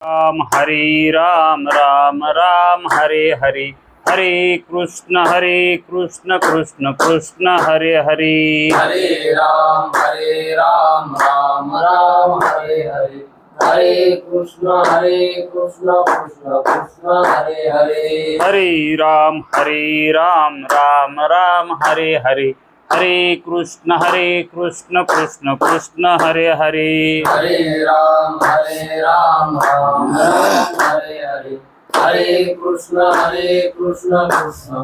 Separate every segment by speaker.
Speaker 1: राम हरे राम राम राम हरे हरे हरे कृष्ण कृष्ण कृष्ण हरे हरे
Speaker 2: हरे राम राम राम हरे हरे हरे कृष्ण कृष्ण कृष्ण हरे हरे
Speaker 1: हरे राम राम राम हरे हरे हरे कृष्ण कृष्ण कृष्ण हरे हरे
Speaker 2: हरे राम राम राम हरे हरे हरे कृष्ण कृष्ण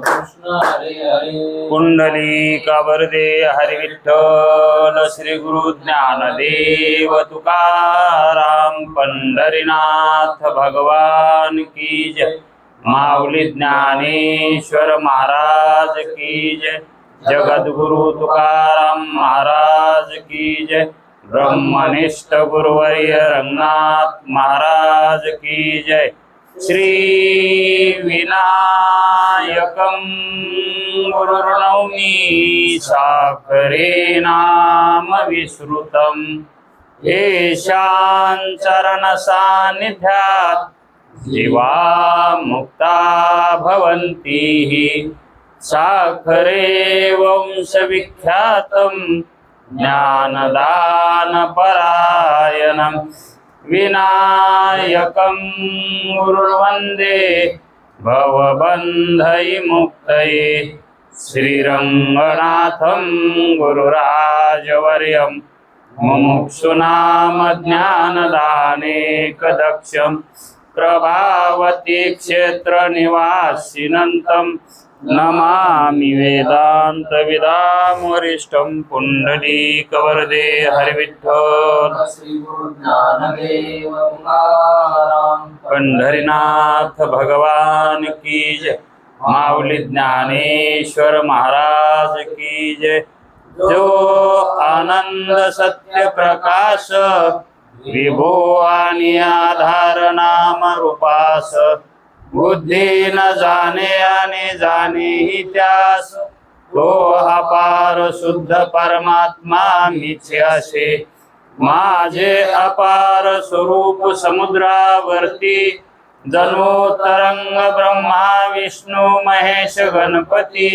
Speaker 2: कृष्ण हरे हरे
Speaker 1: पुंडलीकावरदे हरि विठ्ठल श्री गुरु ज्ञानदेव तुकाराम पंढरीनाथ भगवान की जय। माऊली ज्ञानेश्वर महाराज की जय। जगद्गुरु तुकाराम महाराज की जय। ब्रह्मनिष्ठ गुरुवर्य रंगनाथ महाराज की जय। श्री विनायकं गुरुर्नौमि साखरे नाम विश्रुतं येषां चरण सान्निध्यात् जीवा मुक्ता भवन्ति। साखरे वंशविख्यातं ज्ञानदानपरायणं विनायकं गुरुर्वन्दे भवबन्धविमुक्तये। श्रीरङ्गनाथं गुरुराजवर्यं मुमुक्षूणां ज्ञानदानेकदक्षं प्रभावती क्षेत्रनिवासिनं नमामि वेदान्तविदां वरिष्ठं पुण्डलीकवरदे हरिविठ्ठल
Speaker 2: श्री गुरु ज्ञानदेव तुकाराम
Speaker 1: पंढरीनाथ भगवान की जय। माऊली ज्ञानेश्वर महाराज की जय। जो आनंद सत्य प्रकाश विभो आणि आधार नाम रूपास बुद्धी न जाणे आणि जाणे ही त्यास तो अपार शुद्ध परमात्मा मीच असे। माझे अपार स्वरूप समुद्रावरती जणू तरंग ब्रह्मा विष्णू महेश गणपती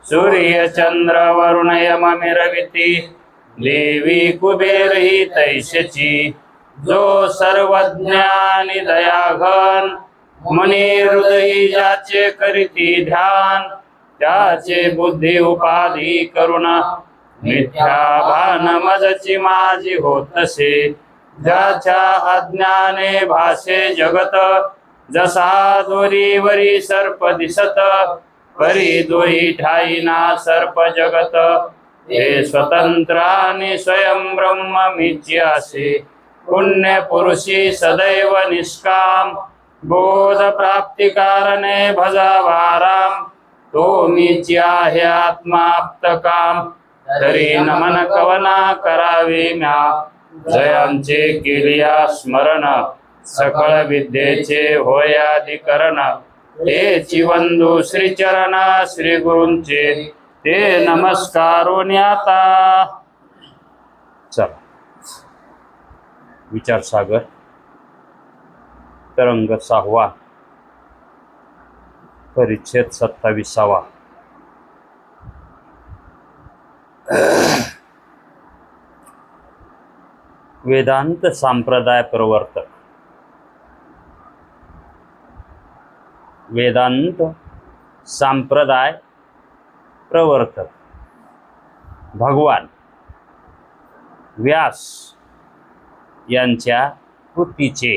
Speaker 1: सूर्य चंद्र वरुण यम मिरविती देवी कुबेर ही तैशची। जो सर्वज्ञानी दयाघन मुनी हृदयी ज्याचे करीती ध्यान त्याचे बुद्धी उपाधी करुण मिथ्या भान मजची माझी होतसे। ज्याच्या अज्ञाने भासे जगत जसा दोरीवरी सर्प दिसत परी दोही ठाई ना सर्प जगत। हे स्वतंत्र आणि स्वयं ब्रह्म मीची असे। पुण्य पुरुषी सदैव निष्काम बोध प्राप्ती कारणे भजावा राम। तो मीची आहे आत्माप्त काम तरी नमन कवना करावे म्या। जयांचे केलिया स्मरण सकळ विद्येचे होयाधिकरण। तेची वंदू श्रीचरण श्री गुरूंचे ते नमस्कारो आता। चला विचार सागर तरंग 6वा परिच्छेद 27वा। वेदांत संप्रदाय प्रवर्तक। वेदांत संप्रदाय प्रवर्तक भगवान व्यास यांच्या कृतीचे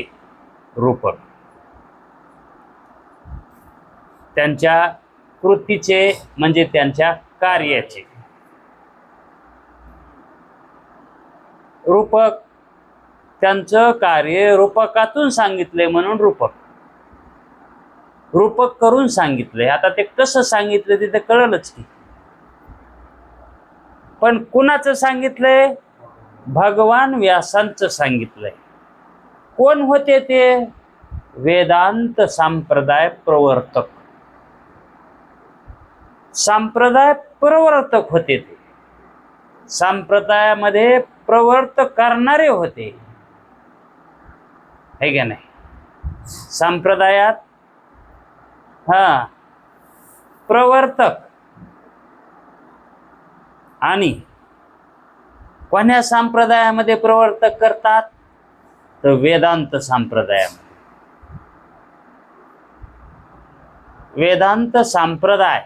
Speaker 1: रूपक। त्यांच्या कृतीचे म्हणजे त्यांच्या कार्याचे रूपक। त्यांचं कार्य रूपकातून सांगितले म्हणून रूपक रूपक करून सांगितले। आता ते कसं सांगितलं ते कळलंच की। पण कुणाचं सांगितलंय? भगवान व्यासांचं सांगितलंय। कोण होते ते? वेदांत संप्रदाय प्रवर्तक। संप्रदाय प्रवर्तक होते ते। संप्रदायामध्ये प्रवर्तक करणारे होते, है का नाही? संप्रदायात प्रवर्तक आणि कोण्या संप्रदायामध्ये प्रवर्तक करतात तर वेदांत संप्रदायामध्ये. वेदांत संप्रदाय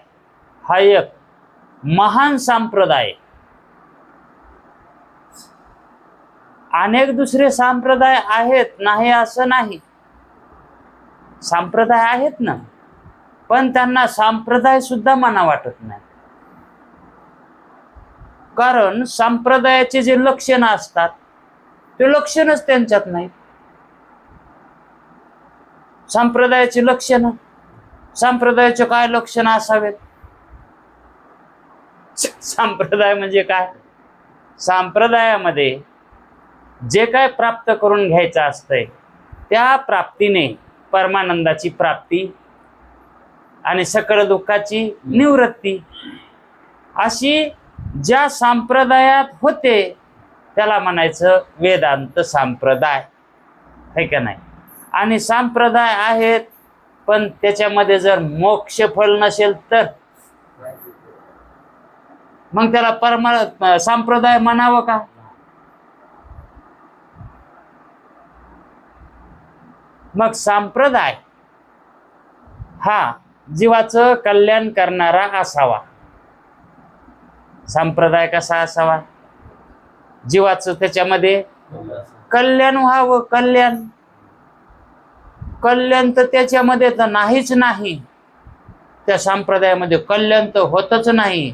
Speaker 1: हा एक महान संप्रदाय. अनेक दुसरे संप्रदाय आहेत, नाही असं नाही, संप्रदाय आहेत ना, पण त्यांना संप्रदाय सुद्धा मना वाटत नाही. कारण संप्रदायाचे जे लक्षण असतात ते लक्षणच त्यांच्यात नाही. संप्रदायाचे लक्षण, संप्रदायाचे काय लक्षण असावेत? संप्रदाय म्हणजे काय? संप्रदायामध्ये जे काय प्राप्त करून घ्यायचं असतंय त्या प्राप्तीने परमानंदाची प्राप्ती आणि सकळ दुःखाची निवृत्ती अशी ज्या संप्रदायात होते त्याला म्हणायचं वेदांत संप्रदाय, है का नाही? आणि संप्रदाय आहेत पण त्याच्यामध्ये जर मोक्ष फल नसेल तर मग त्याला संप्रदाय म्हणावं का? मग संप्रदाय हा जीवाचं कल्याण करणारा असावा. संप्रदाय कसा असावा? जीवाचं त्याच्यामध्ये कल्याण व्हावं. कल्याण कल्याण तर त्याच्यामध्ये तर नाहीच नाही. त्या संप्रदायामध्ये कल्याण तर होतच नाही.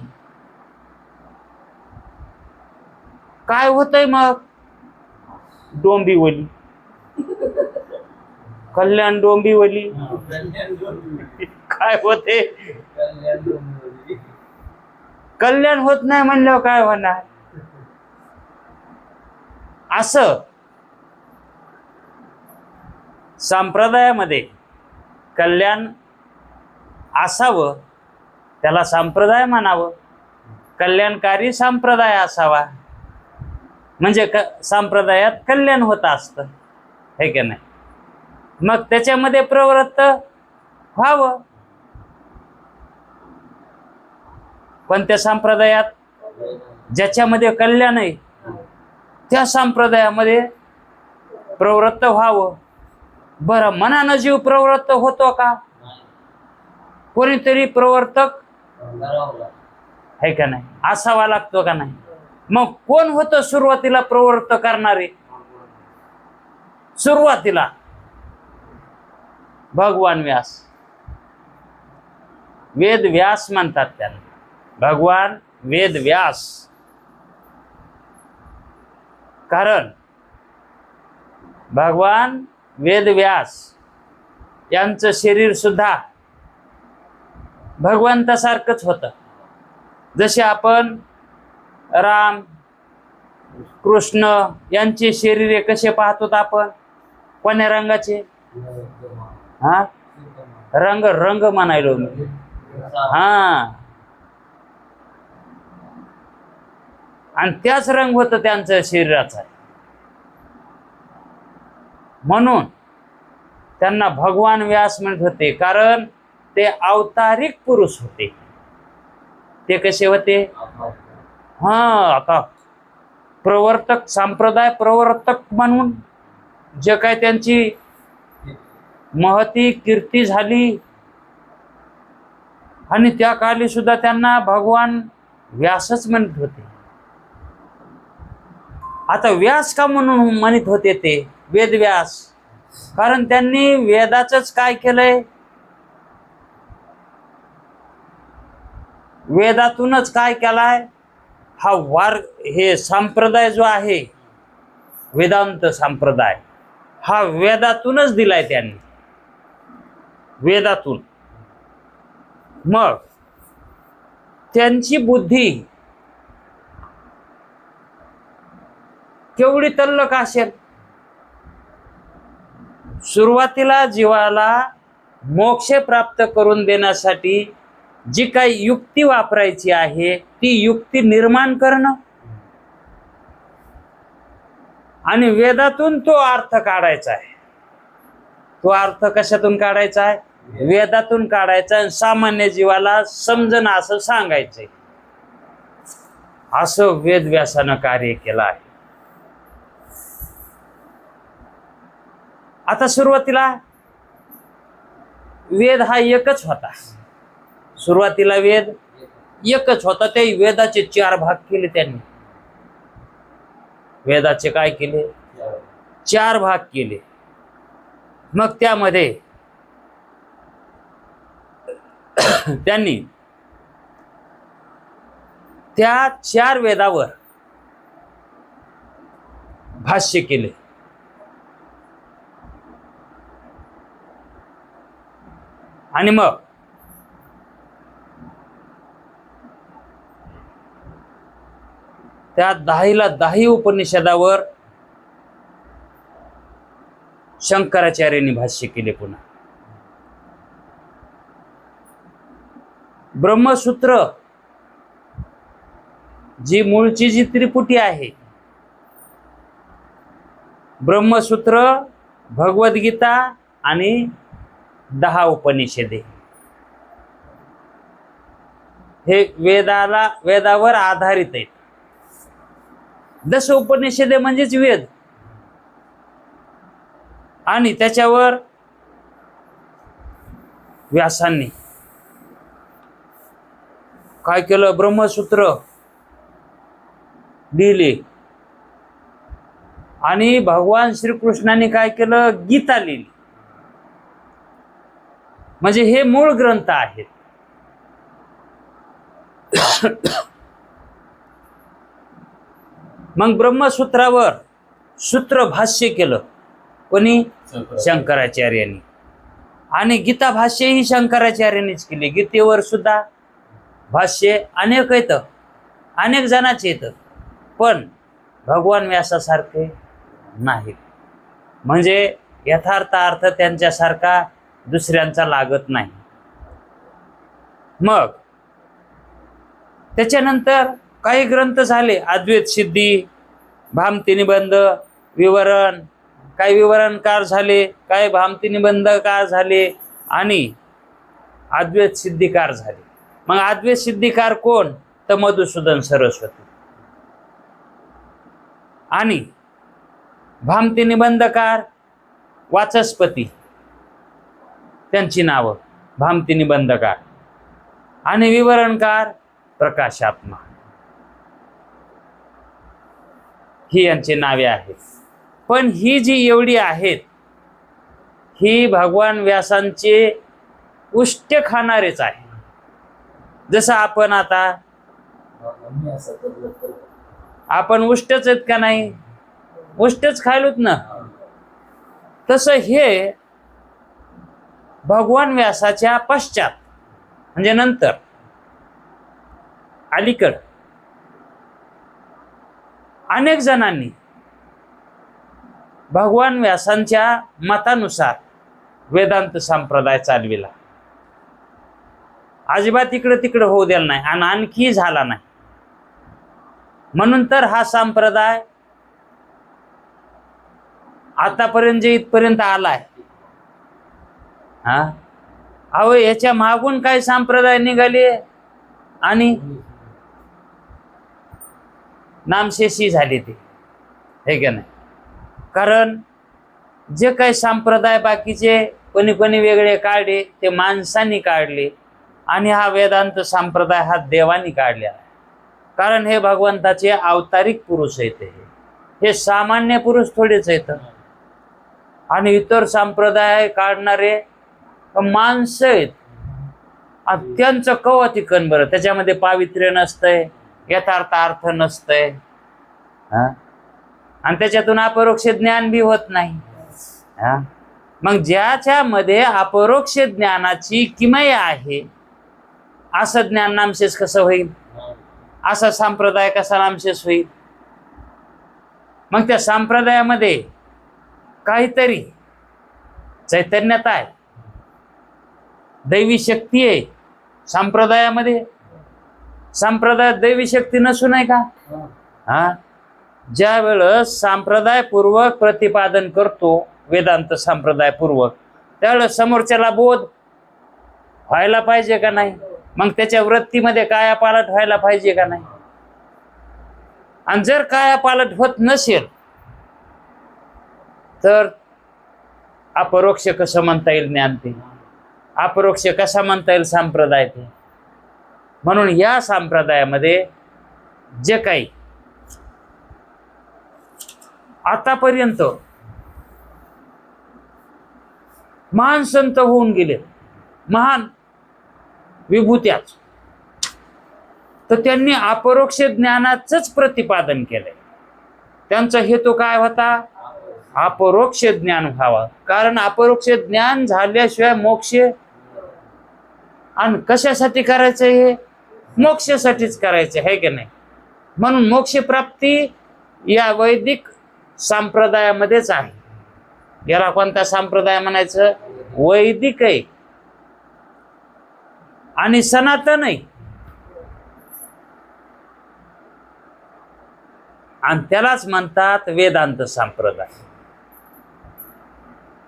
Speaker 1: काय होतंय मग? डोंबिवली, कल्याण डोंबिवली. काय होते? कल्याण होत नाही म्हणल्यावर काय होणार? असं संप्रदायामध्ये कल्याण असावं त्याला संप्रदाय म्हणावं. कल्याणकारी संप्रदाय असावा म्हणजे संप्रदायात कल्याण होत असतं, हे की नाही? मग त्याच्यामध्ये प्रवृत्त व्हावं. पण त्या संप्रदायात ज्याच्यामध्ये कल्याण आहे त्या संप्रदायामध्ये प्रवृत्त व्हावं. बरं, मनानं जीव प्रवृत्त होतो का? कोणीतरी प्रवर्तक आहे का नाही? असावा लागतो का नाही? मग कोण होतं सुरुवातीला प्रवृत्त करणारे? सुरुवातीला भगवान व्यास. वेद व्यास म्हणतात त्यांना. भगवान वेद व्यास. कारण भगवान वेद व्यास यांचं शरीर सुद्धा भगवंतासारखंच होतं. जसे आपण राम कृष्ण यांचे शरीर कसे पाहतो आपण? कोण्या रंगाचे? रंग रंग म्हणायलो मी. आणि त्याच रंग होत त्यांच्या शरीराचा. म्हणून त्यांना भगवान व्यास म्हणत होते, कारण ते अवतारिक पुरुष होते. ते कसे होते? आता प्रवर्तक, संप्रदाय प्रवर्तक म्हणून जे काय त्यांची महती कीर्ती झाली आणि त्या काली सुद्धा त्यांना भगवान व्यासच म्हणत होते. आता व्यास का म्हणून म्हणत होते ते? वेदव्यास. कारण त्यांनी वेदाचंच काय केलंय? वेदातूनच काय केलाय? हा हे संप्रदाय जो आहे वेदांत संप्रदाय हा वेदातूनच दिलाय त्यांनी. वेदातून. मग त्यांची बुद्धी केवढी तल्लख असेल? सुरुवातीला जीवाला मोक्ष प्राप्त करून देण्यासाठी जी काही युक्ती वापरायची आहे ती युक्ती निर्माण करणं आणि वेदातून तो अर्थ काढायचा आहे. तो अर्थ कशातून काढायचा आहे? वेदातून काढायचा आणि सामान्य जीवाला समजन असं सांगायचंय. असं वेदव्यासानं कार्य केलं आहे. आता सुरुवातीला वेद हा एकच होता. सुरुवातीला वेद एकच होता. त्या वेदाचे 4 भाग केले त्यांनी. वेदाचे काय केले? 4 भाग केले. मग त्यामध्ये त्यांनी त्या 4 वेदावर भाष्य केले. आणि मग त्या 10ला 10 उपनिषदावर शंकराचार्यांनी भाष्य केले. पुन्हा ब्रह्मसूत्र जी मूळची जी त्रिपुटी आहे, ब्रह्मसूत्र, भगवद्गीता आणि 10 उपनिषदे, हे वेदावर आधारित आहेत. 10 उपनिषदे म्हणजेच वेद. आणि त्याच्यावर व्यासांनी काय केलं? ब्रह्मसूत्र लिहिले. आणि भगवान श्रीकृष्णाने काय केलं? गीता लिहिली. म्हणजे हे मूळ ग्रंथ आहेत. मग ब्रह्मसूत्रावर सूत्र भाष्य केलं कोणी? शंकराचार्यांनी. आणि गीता भाष्य ही शंकराचार्यांनीच केली. गीतेवर सुद्धा भाष्य अनेक येत, अनेक जणांचे येतं, पण भगवान व्यासासारखे नाहीत. म्हणजे यथार्थ अर्थ त्यांच्यासारखा दुसऱ्यांचा लागत नाही. मग त्याच्यानंतर काही ग्रंथ झाले. अद्वैत सिद्धी, भामती निबंध, विवरण, काही विवरणकार झाले, काही भामती निबंधकार झाले आणि अद्वैत सिद्धिकार झाले. मग अद्वैत सिद्धिकार कोण? तर मधुसूदन सरस्वती. आणि भामती निबंधकार वाचस्पती, त्यांची नावं भामती निबंधकार. आणि विवरणकार प्रकाशात्मा, ही यांची नावे आहेत. पण ही जी एवढी आहेत, ही भगवान व्यासांचे उष्ट खाणारेच आहे. जसं आपण आता आपण उष्टच आहेत का नाही? उष्टच खायलोत ना. तसं हे भगवान व्यासाच्या पश्चात, म्हणजे नंतर, अलीकड अनेक जणांनी भगवान व्यासांच्या मतानुसार वेदांत संप्रदाय चालविला. अजिबात इकडे तिकडे होऊ द्यायला नाही आणि आणखी झाला नाही. म्हणून तर हा संप्रदाय आतापर्यंत जे इथपर्यंत आलाय. अहो, याच्या मागून काय संप्रदाय निघाले आणि नामशेषी झाले ते, हे का नाही? कारण जे काही संप्रदाय बाकीचे कोणी कोणी वेगळे काढले, ते माणसांनी काढले. आणि हा वेदांत संप्रदाय हा देवानी काढलेला आहे. कारण हे भगवंताचे अवतारिक पुरुष आहेत. हे सामान्य पुरुष थोडेच आहेत. आणि इतर संप्रदाय काढणारे माणसं आहेत. त्यांचं कवती कण बरं, त्याच्यामध्ये पावित्र्य नसतंय, यथार्थ अर्थ नसतंय, आणि त्याच्यातून अपरोक्ष ज्ञान बी होत नाही. मग ज्याच्यामध्ये अपरोक्ष ज्ञानाची किमया आहे, असं ज्ञान नामशेष कसं होईल? असा संप्रदाय कसा नामशेष होईल? मग त्या संप्रदायामध्ये काहीतरी चैतन्यत आहे, दैवी शक्ती आहे संप्रदायामध्ये. संप्रदायात दैवी शक्ती नसून आहे का? ज्या वेळेस संप्रदायपूर्वक प्रतिपादन करतो, वेदांत संप्रदायपूर्वक, त्यावेळेस समोरच्याला बोध व्हायला पाहिजे का नाही? मग त्याच्या वृत्तीमध्ये कायापालट व्हायला पाहिजे का नाही? आणि जर कायापालट होत नसेल तर अपरोक्ष कसं म्हणता येईल ज्ञान ते? अपरोक्ष कसा म्हणता येईल संप्रदाय ते? म्हणून या संप्रदायामध्ये जे काही आतापर्यंत महान संत होऊन गेले, महान विभूत्याच, तर त्यांनी अपरोक्ष ज्ञानाचंच प्रतिपादन केलंय. त्यांचा हेतू काय होता? अपरोक्ष ज्ञान व्हावं. कारण अपरोक्ष ज्ञान झाल्याशिवाय मोक्ष, आणि कशासाठी करायचं? हे मोक्षासाठीच करायचं आहे की नाही? म्हणून मोक्ष प्राप्ती या वैदिक संप्रदायामध्येच आहे. याला कोणता संप्रदाय म्हणायचं? वैदिक आहे आणि सनातन आहे. आणि त्यालाच म्हणतात वेदांत संप्रदाय.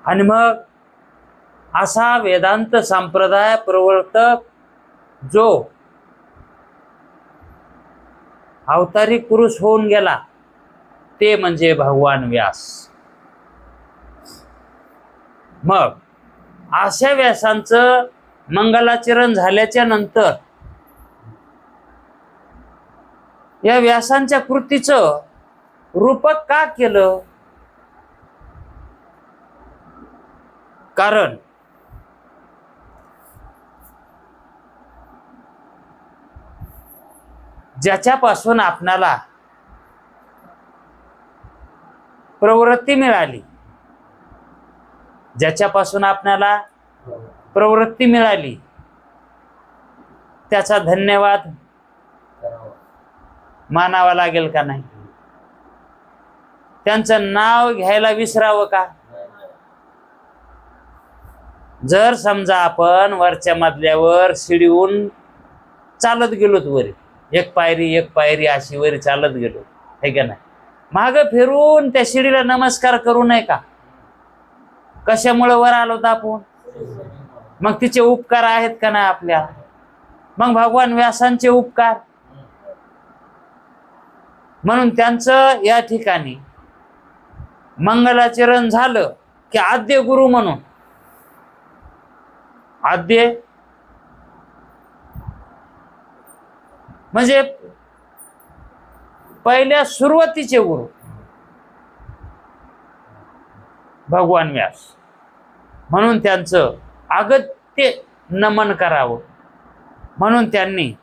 Speaker 1: आणि मग असा वेदांत संप्रदाय प्रवर्तक जो अवतारिक पुरुष होऊन गेला ते म्हणजे भगवान व्यास. मग अशा व्यासांचं मंगलाचरण झाल्याच्या नंतर या व्यासांच्या कृतीचं रूपक का केलं? कारण ज्याच्यापासून आपणाला प्रवृत्ती मिळाली, ज्याच्यापासून आपणाला प्रवृत्ती मिळाली त्याचा धन्यवाद मानावा लागेल का नाही? त्यांचं नाव घ्यायला विसरावं का? जर समजा आपण वरच्या मजल्यावर शिडीहून चालत गेलोत वरी, एक पायरी अशी वरी चालत गेलो, हे का नाही, माग फिरून त्या शिडीला नमस्कार करू नये का? कशामुळे वर आलो होतो आपण? मग तिचे उपकार आहेत का नाही आपल्या? मग भगवान व्यासांचे उपकार, म्हणून त्यांचं या ठिकाणी मंगलाचरण झालं की आद्य गुरु म्हणून, आद्य म्हणजे पहिल्या सुरुवातीचे गुरु भगवान व्यास, म्हणून त्यांचं अगत्य नमन करावं. म्हणून त्यांनी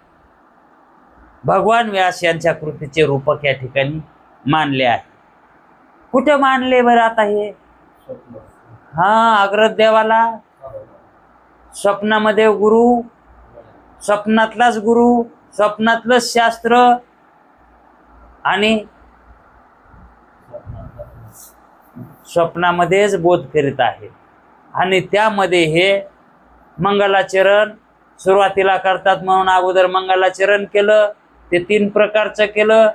Speaker 1: भगवान व्यास यांच्या कृतीचे रूपक या ठिकाणी मानले आहे. कुठे मानले बरं आता हे? अग्रदेवाला स्वप्नामध्ये गुरु, स्वप्नातलाच गुरु, स्वप्नातलंच शास्त्र, आणि स्वप्नामध्येच बोध करीत आहे. आणि त्यामध्ये हे मंगलाचरण सुरुवातीला करतात म्हणून अगोदर मंगलाचरण केलं. ते 3 प्रकारचं केलं: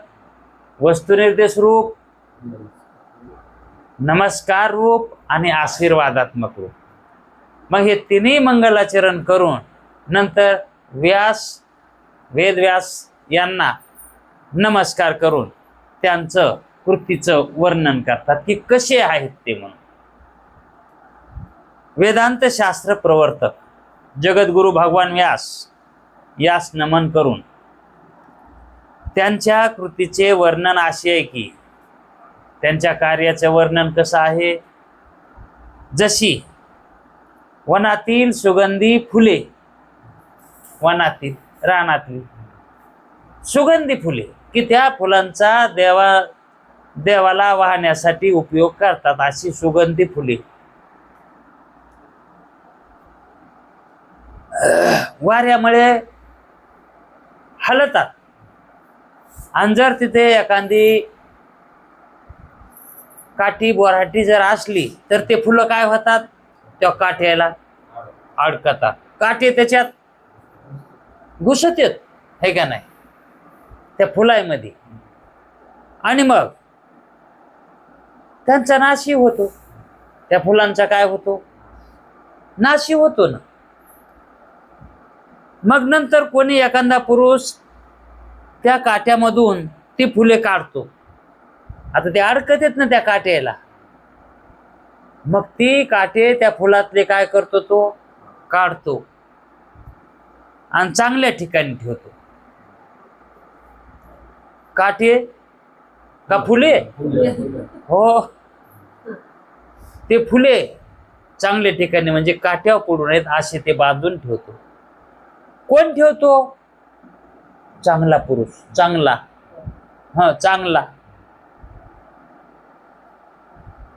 Speaker 1: वस्तुनिर्देश रूप, नमस्कार रूप आणि आशीर्वादात्मक रूप. मग हे तिन्ही मंगलाचरण करून नंतर वेदव्यास यांना नमस्कार करून त्यांचं कृतीचं वर्णन करतात की कसे आहेत ते. म्हणून वेदांत शास्त्र प्रवर्तक जगद्गुरु भगवान व्यास यास नमन करून त्यांच्या कृतीचे वर्णन असे आहे की त्यांच्या कार्याचे वर्णन कसं आहे? जशी वनातील सुगंधी फुले, वनातील रानातील सुगंधी फुले की त्या फुलांचा देवाला वाहण्यासाठी उपयोग करतात, अशी सुगंधी फुले वाऱ्यामुळे हलतात. आणि जर तिथे एखादी काठी बोराटी जर असली तर ते फुलं काय होतात? त्या काठ्याला अडकतात, काठी त्याच्यात घुसत येत, हे का नाही, त्या फुलामध्ये. आणि मग त्यांचा नाशही होतो, त्या फुलांचा काय होतो? नाशी होतो ना. मग नंतर कोणी एखादा पुरुष त्या काट्यामधून ती फुले काढतो. आता ते अडकत आहेत ना त्या काट्याला, मग ती काटे त्या फुलातले काय करतो, तो काढतो आणि चांगल्या ठिकाणी ठेवतो. काटे का फुले? हो, ते फुले चांगल्या ठिकाणी म्हणजे काट्यावर पडू नयेत असे ते बांधून ठेवतो. कोण ठेवतो? चांगला पुरुष, चांगला, चांगला.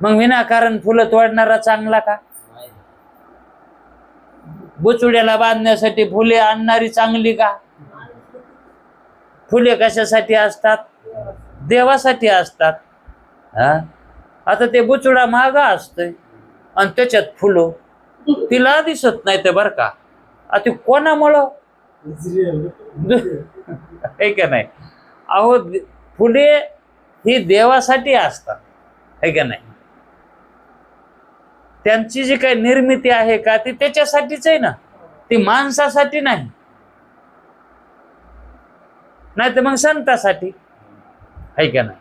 Speaker 1: मग विनाकारण फुलं तोडणारा चांगला का? बुचुड्याला बांधण्यासाठी फुले आणणारी चांगली का? फुले कशासाठी असतात? देवासाठी असतात. आता ते बुचुडा महागा असतोय आणि त्याच्यात फुलं तिला दिसत नाही ते बर का. आता कोणामुळं आहे का नाही? अहो, फुले ही देवासाठी असतात, आहे का नाही? त्यांची जी काही निर्मिती आहे का ती त्याच्यासाठीच आहे ना, ती माणसासाठी नाही. नाही तर मग संतासाठी, आहे का नाही?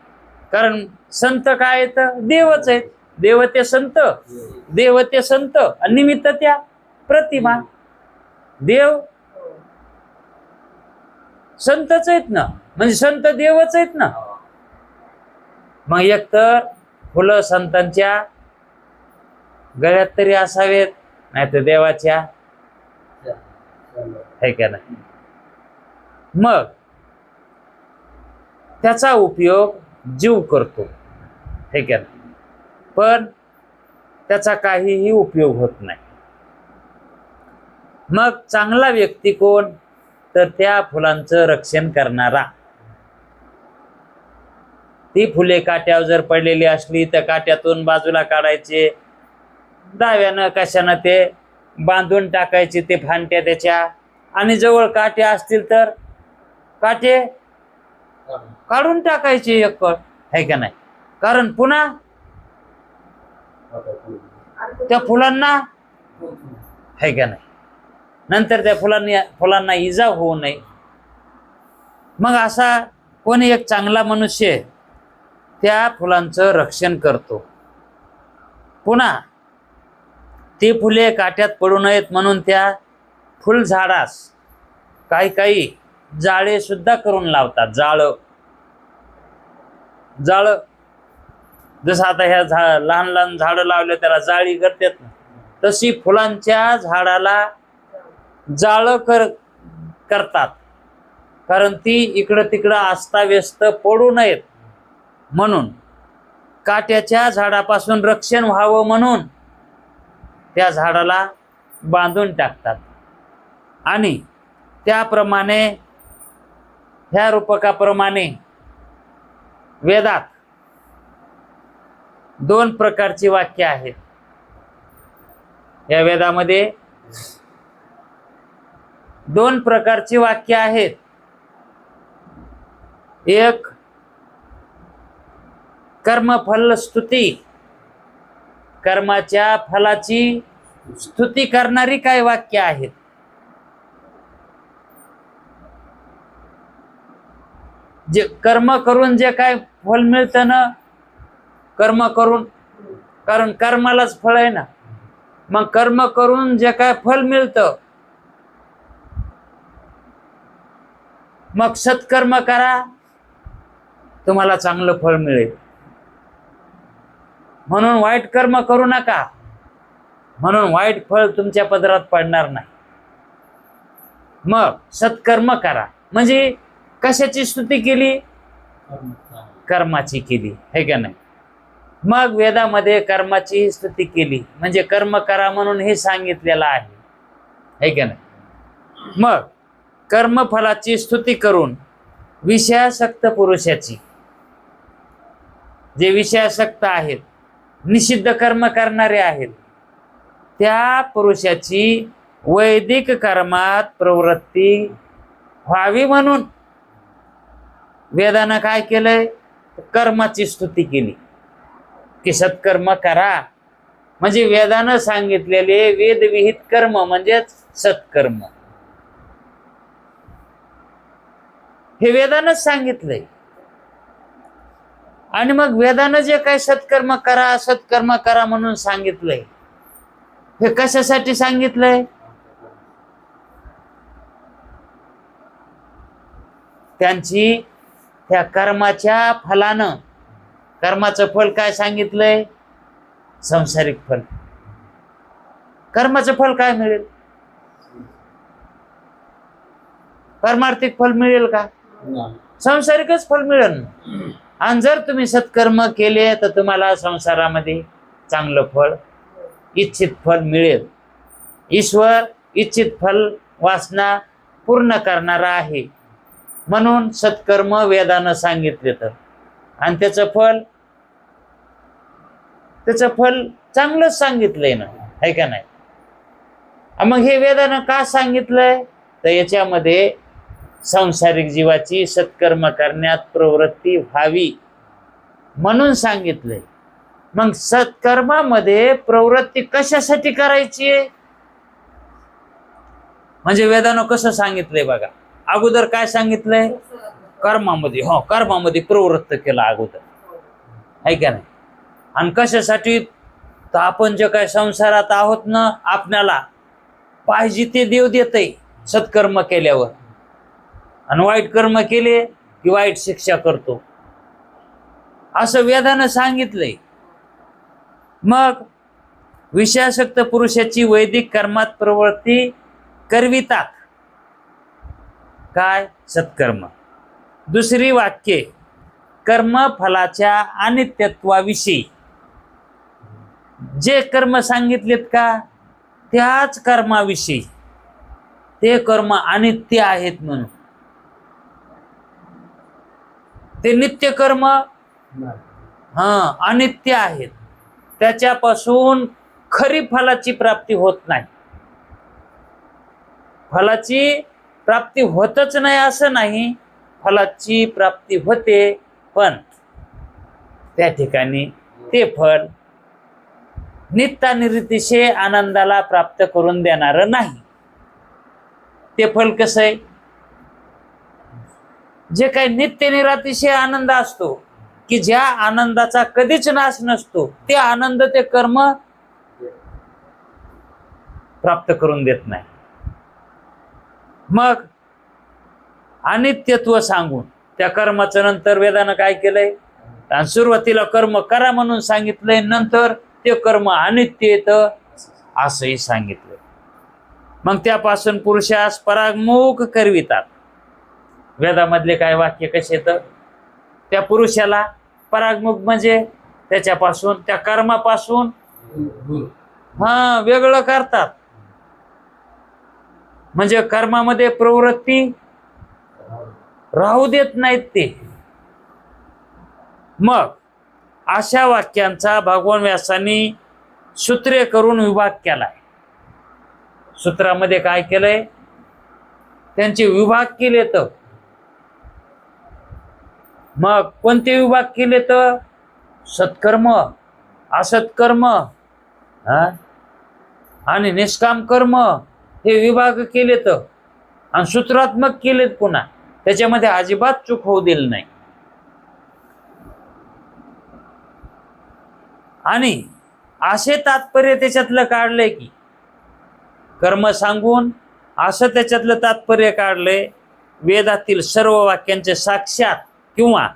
Speaker 1: कारण संत काय आहेत? देवच आहेत. देव ते संत, देव ते संत आणि निमित्त त्या प्रतिमा. देव संतच आहेत ना, म्हणजे संत देवच आहेत ना. मग एकतर फुलं संतांच्या गळ्यात तरी असावेत, नाही तर देवाच्या, आहे का नाही? मग त्याचा उपयोग जीव करतो, हे का नाही? पण त्याचा काहीही उपयोग होत नाही. मग चांगला व्यक्ती कोण? तर त्या फुलांचं रक्षण करणारा. ती फुले काट्यावर जर पडलेली असली तर काट्यातून बाजूला काढायचे, डाव्यानं कशानं ते बांधून टाकायचे ते फांट्या त्याच्या, आणि जवळ काटे असतील तर काटे काढून टाकायचे एक कळ, है का नाही? कारण पुन्हा त्या फुलांना, है का नाही, नंतर त्या फुलांना इजा होऊ नये. मग असा कोणी एक चांगला मनुष्य त्या फुलांचं रक्षण करतो. पुन्हा ती फुले काट्यात पडू नयेत म्हणून त्या फुलझाडास काही जाळे सुद्धा करून लावतात. जाळ जसं आता ह्या लहान लहान झाडं लावले त्याला जाळी करतात ना, तशी फुलांच्या झाडाला जाळ करतात. कारण ती इकडं तिकडं अस्ताव्यस्त पडू नयेत म्हणून, काट्याच्या झाडापासून रक्षण व्हावं म्हणून त्या झाडाला बांधून टाकतात. आणि त्याप्रमाणे ह्या रूपकाप्रमाणे वेदात 2 प्रकारची वाक्य आहेत. या वेदामध्ये 2 प्रकारची वाक्य आहेत. एक कर्मफल स्तुती, कर्माच्या फलाची स्तुती करणारी काही वाक्य आहेत. जे कर्म करून जे काय फल मिळतं ना, कर्म करून, कारण कर्मालाच फळ आहे ना, मग कर्म करून जे काय फल मिळतं, मग सत्कर्म करा तुम्हाला चांगलं फळ मिळेल. म्हणून वाईट कर्म करू नका, म्हणून वाईट फळ तुमच्या पदरात पडणार नाही. मग सत्कर्म करा म्हणजे कशाची स्तुती केली? कर्माची केली, है का नाही? मग वेदामध्ये कर्माची स्तुती केली म्हणजे कर्म करा म्हणून हे सांगितलेलं आहे, है का नाही? मग कर्मफलाची स्तुती करून विषयासक्त पुरुषाची, जे विषयासक्त आहेत, निषिद्ध कर्म करणारे आहेत, त्या पुरुषाची वैदिक कर्मात प्रवृत्ती व्हावी म्हणून वेदानं काय केलंय? कर्माची स्तुती केली की सत्कर्म करा म्हणजे वेदानं सांगितलेले वेदविहित कर्म म्हणजेच सत्कर्म, हे वेदानंच सांगितलंय. आणि मग वेदानं जे काही सत्कर्म करा म्हणून सांगितलंय, हे कशासाठी सांगितलंय? त्यांची त्या कर्माच्या फलानं, कर्माचं फल काय सांगितलंय? सांसारिक फल. कर्माचं फल काय मिळेल? कर्मार्थिक फल मिळेल का? सांसारिकच फल मिळेल. आणि जर तुम्ही सत्कर्म केले तर तुम्हाला संसारामध्ये चांगलं फळ, इच्छित फल मिळेल. ईश्वर इच्छित फल वासना पूर्ण करणारा आहे, म्हणून सत्कर्म वेदानं सांगितले. तर आणि त्याचं फल चांगलंच सांगितलंय ना, आहे का नाही? मग हे वेदानं का सांगितलंय? तर याच्यामध्ये सांसारिक जीवाची सत्कर्म करण्यात प्रवृत्ती व्हावी म्हणून सांगितलंय. मग सत्कर्मामध्ये प्रवृत्ती कशासाठी करायची आहे? म्हणजे वेदानं कसं सांगितलंय बघा. अगोदर काय सांगितलंय? कर्मामध्ये, कर्मामध्ये प्रवृत्त केला अगोदर, आहे का नाही? आणि कशासाठी? तर आपण जे काय संसारात आहोत ना, आपल्याला पाहिजे ते देव देतंय सत्कर्म केल्यावर, आणि वाईट कर्म केले की वाईट शिक्षा करतो, असं वेदानं सांगितलंय. मग विषयासक्त पुरुषाची वैदिक कर्मात प्रवृत्ती करवितात. काय? सत्कर्म. दुसरी वाक्ये कर्म फलाच्या अनित्यत्वाविषयी जे कर्म सांगितलेत का, त्याच कर्माविषयी, ते कर्म अनित्य आहेत म्हणून. ते नित्य कर्म अनित्य आहेत, त्याच्यापासून खरी फलाची प्राप्ती होत नाही. फलाची प्राप्ती होतच नाही असं नाही, फलाची प्राप्ती होते, पण त्या ठिकाणी ते फल नित्यानिरीतीशे आनंदाला प्राप्त करून देणार नाही. ते फल कसं आहे? जे काही नित्य निरातिशय आनंद असतो, की ज्या आनंदाचा कधीच नाश नसतो, ते आनंद ते कर्म प्राप्त करून देत नाही. मग अनित्यत्व सांगून त्या कर्माचं नंतर वेदानं काय केलंय? आणि सुरुवातीला कर्म करा म्हणून सांगितलंय, नंतर ते कर्म अनित्य येतं असंही सांगितलं. मग त्यापासून पुरुषास परागमुख करवितात. वेदामधले काय वाक्य कसे येतं? त्या पुरुषाला परागमुख म्हणजे त्याच्यापासून, त्या कर्मापासून वेगळं करतात. म्हणजे कर्मामध्ये प्रवृत्ती राहू देत नाहीत ते. मग अशा वाक्यांचा भगवान व्यासांनी सूत्रे करून विभाग केलाय. सूत्रामध्ये काय केलंय? त्यांचे विभाग केले. तर मग कोणते विभाग केले? तर सत्कर्म, असत्कर्म आणि निष्काम कर्म हे विभाग केलेत आणि सूत्रात्मक केलेत. पुन्हा त्याच्यामध्ये अजिबात चूक होऊ दिली नाही. आणि असे तात्पर्य त्याच्यातलं काढलंय की कर्म सांगून असं त्याच्यातलं तात्पर्य काढलंय, वेदातील सर्व वाक्यांचे साक्षात किंवा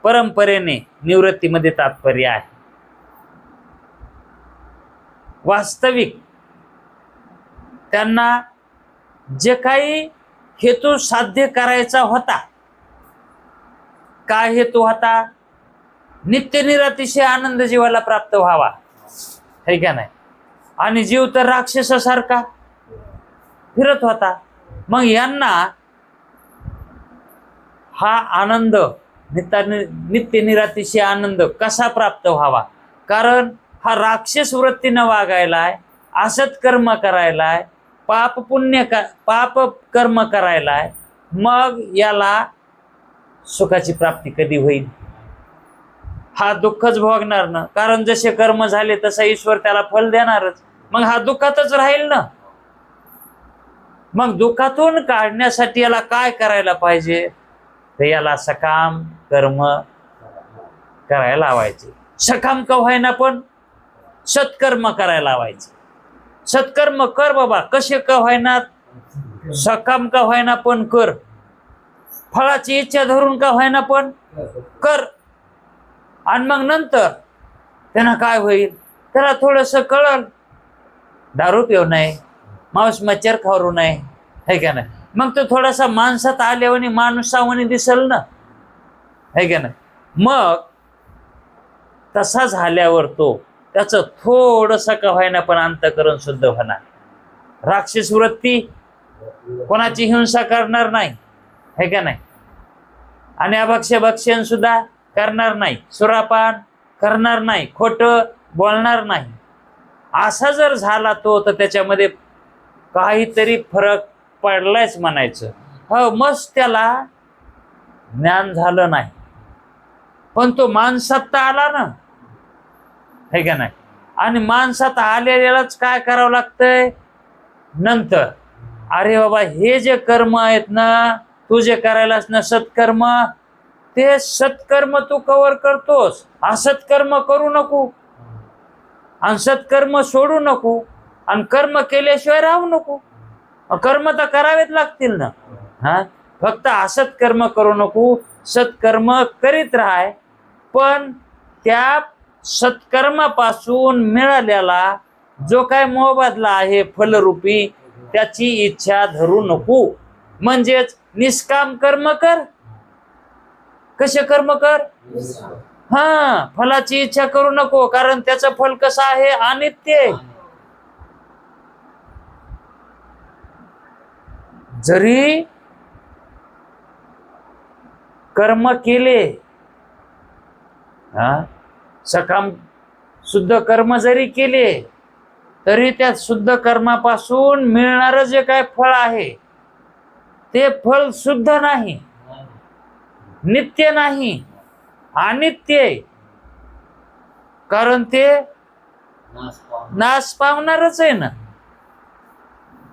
Speaker 1: परंपरेने निवृत्तीमध्ये तात्पर्य आहे. वास्तविक त्यांना जे काही हेतू साध्य करायचा होता, काय हेतू होता? नित्य निरातिशय आनंद जीवाला प्राप्त व्हावा, है का नाही? आणि जीव तर राक्षसासारखा फिरत होता. मग यांना हा आनंद, नित्य निरातिशय आनंद कसा प्राप्त व्हावा? कारण हा राक्षस वृत्तीनं वागायलाय, असत कर्म करायलाय, पाप कर्म करायलाय. मग याला सुखाची प्राप्ती कधी होईल? हा दुःखच भोगणार ना, कारण जसे कर्म झाले तसा ईश्वर त्याला फल देणारच. मग हा दुःखातच राहील ना. मग दुःखातून काढण्यासाठी याला काय करायला पाहिजे, तर याला सकाम कर्म करायला लावायचे. सकाम का व्हायना पण सत्कर्म करायला लावायचे. सत्कर्म कर बाबा, कसे का व्हायना, सकाम का व्हायना पण कर, फळाची इच्छा धरून का व्हायना पण कर. आणि मग नंतर त्यांना काय होईल, त्याला थोडस कळल, दारू पिऊ नये, मांस मच्छर खाऊ नये, है का नाही. मग तो थोडासा माणसात आल्यावानी माणसावानी दिसल ना, है का नाही. मग तसा झाल्यावर तो त्याचं थोडस का व्हायना पण अंतःकरण शुद्ध होणार. राक्षस वृत्ती, कोणाची हिंसा करणार नाही, है का नाही. आणि अभक्ष्य भक्षण सुद्धा करणार नाही, सुरापान करणार नाही, खोटं बोलणार नाही. असा जर झाला तो, तर त्याच्यामध्ये काहीतरी फरक पडलायच म्हणायचं. हो, मस्त त्याला ज्ञान झालं नाही, पण तो माणसात तर आला ना, हे का नाही. आणि माणसात आलेल्यालाच काय करावं लागतंय नंतर, अरे बाबा हे जे कर्म आहेत ना, तू जे करायलास ना सत्कर्म, ते सत्कर्म तू कवर करतोस, असत्कर्म करू नको, आणि सत्कर्म सोडू नको, आणि कर्म केल्याशिवाय राहू नको. कर्म तर करावेच लागतील ना. हा, फक्त असत्कर्म करू नको, सत्कर्म करीत राहाय. पण त्या सत्कर्मापासून मिळालेला जो काय मोबदला आहे फलरूपी, त्याची इच्छा धरू नको. म्हणजेच निष्काम कर्म कर. कसे कर्म कर, हा, फलाची इच्छा करू नको, कारण त्याचं फल कसं आहे, अनित्य आहे. जरी कर्म केले, हा, सकाम शुद्ध कर्म जरी केले, तरी त्या शुद्ध कर्मापासून मिळणारं जे काय फळ आहे, ते फल शुद्ध नाही, नित्य नाही, अनित्य आहे. कारण ते नाश पावणारच आहे ना.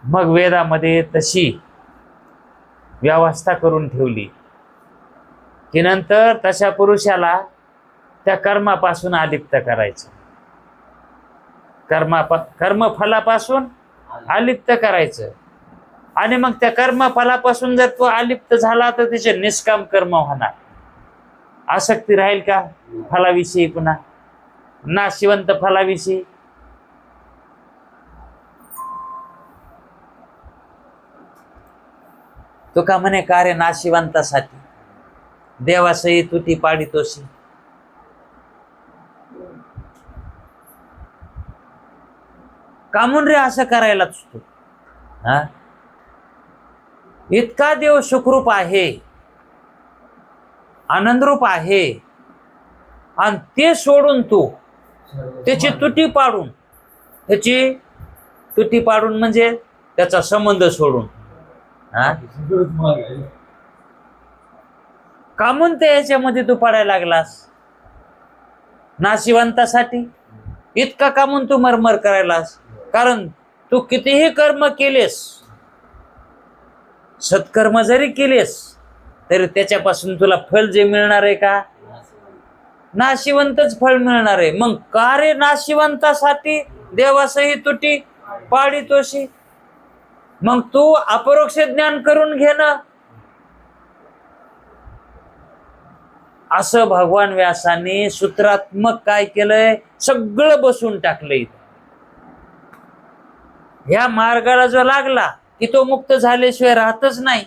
Speaker 1: मग वेदामध्ये तशी व्यवस्था करून ठेवली की नंतर तशा पुरुषाला त्या कर्मापासून अलिप्त करायचं, कर्मफलापासून अलिप्त करायचं. आणि मग त्या कर्मफलापासून जर तो अलिप्त झाला, तर त्याचे निष्काम कर्म होणार. आसक्ती राहील का फलाविषयी, पुन्हा नाशिवंत फलाविषयी. तो का म्हणे, कार्य नाशिवंतासाठी देवासही तुटी पाडितोशी. कामून रे असं करायला तू, हा, इतका देव सुखरूप आहे, आनंदरूप आहे, आणि ते सोडून तू त्याची तुटी पाडून, त्याची तुटी पाडून म्हणजे त्याचा संबंध सोडून, हा, कामून ते याच्यामध्ये तू पडायला लागलास नाशिवंतासाठी. इतका कामून तू मरमर करायलास, कारण तू कितीही कर्म केलेस, सत्कर्म जरी केलेस, तरी त्याच्यापासून तुला फल जे मिळणार आहे का, नाशिवंतच फळ मिळणार आहे. मग कार्य नाशिवंतासाठी देवासही तुटी पाडितोशी. मग तू अपरोक्ष ज्ञान करून घे ना. असं भगवान व्यासाने सूत्रात्मक काय केलंय, सगळं बसून टाकलंय. ह्या मार्गाला जो लागला की तो मुक्त झाल्याशिवाय राहतच नाही,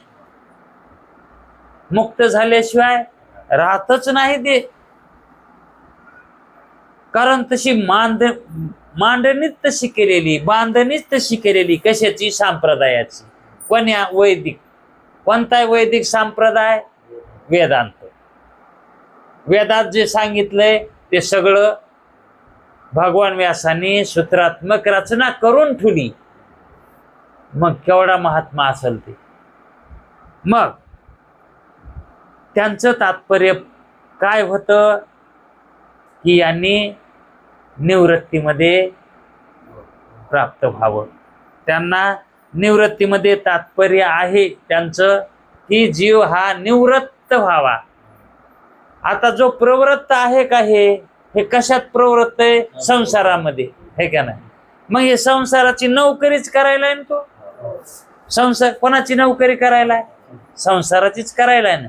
Speaker 1: मुक्त झाल्याशिवाय राहतच नाही ते. कारण तशी मांडणीच तशी केलेली, बांधणीच तशी केलेली. कशाची, संप्रदायाची. कोण्या, वैदिक. कोणता वैदिक संप्रदाय, वेदांत. वेदात जे सांगितलंय ते सगळं भगवान व्यासाने सूत्रात्मक रचना करून ठेवली. मग केवढा महात्मा असेल ते. मग त्यांचं तात्पर्य काय होतं, की यांनी निवृत्तीमध्ये प्राप्त व्हावं. त्यांना निवृत्तीमध्ये तात्पर्य आहे त्यांचं की जीव हा निवृत्त व्हावा. आता जो प्रवृत्त आहे का हे कशात प्रवृत्त आहे? संसारामध्ये, हे का नाही? मग हे संसाराची नोकरीच करायला आहे ना तो. संसार कोणाची नोकरी करायला आहे? संसाराचीच करायला आहे ना,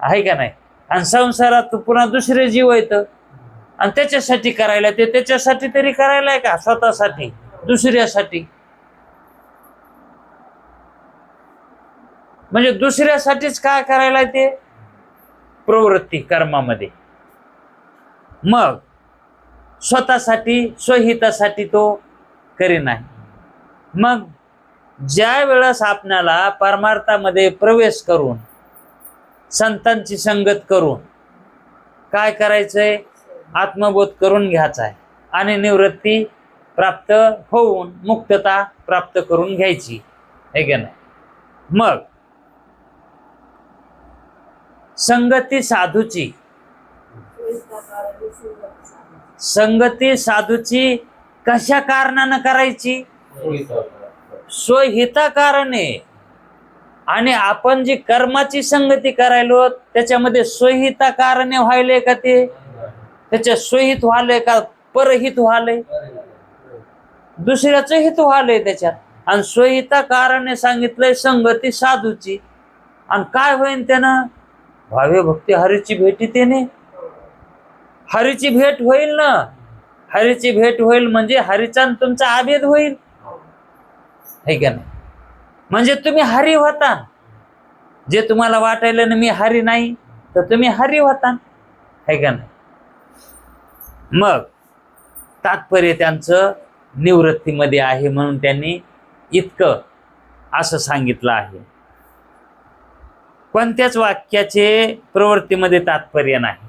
Speaker 1: आहे का नाही? आणि संसारात पुन्हा दुसरे जीव आहेत आणि त्याच्यासाठी करायला, ते त्याच्यासाठी तरी करायला आहे का? स्वतःसाठी, दुसऱ्यासाठी? म्हणजे दुसऱ्यासाठीच काय करायला ते प्रवृत्ती कर्मामध्ये. मग स्वतःसाठी, स्वहितासाठी तो करी नाही. मग ज्या वेळेस आपणाला परमार्थामध्ये प्रवेश करून संतांची संगत करून काय करायचंय? आत्मबोध करून घ्यायचा आहे आणि निवृत्ती प्राप्त होऊन मुक्तता प्राप्त करून घ्यायची, है का नाही? मग संगती साधूची, संगती साधूची कशा कारणानं करायची? स्वहिता कारणे. आणि आपण जी कर्माची संगती करायलो त्याच्यामध्ये स्वहिता कारणे व्हायले का? ते त्याच्या स्वहित व्हायलंय का परहित व्हायलंय? दुसऱ्याचं हित व्हायलंय त्याच्यात. आणि स्वहिता कारणे सांगितलंय संगती साधूची. आणि काय होईल त्यानं? भावे भक्ती हरीची भेटी त्याने. हरीची भेट होईल ना. हरीची भेट होईल म्हणजे हरीचा तुमचा आभेद होईल, है का नाही? म्हणजे तुम्ही हरी होता. जे तुम्हाला वाटायलं ना मी हरी नाही, तर तुम्ही हरी होता, है का नाही? मग तात्पर्य त्यांचं निवृत्तीमध्ये आहे म्हणून त्यांनी इतकं असं सांगितलं आहे. कोणत्याच वाक्याचे प्रवृत्तीमध्ये तात्पर्य नाही.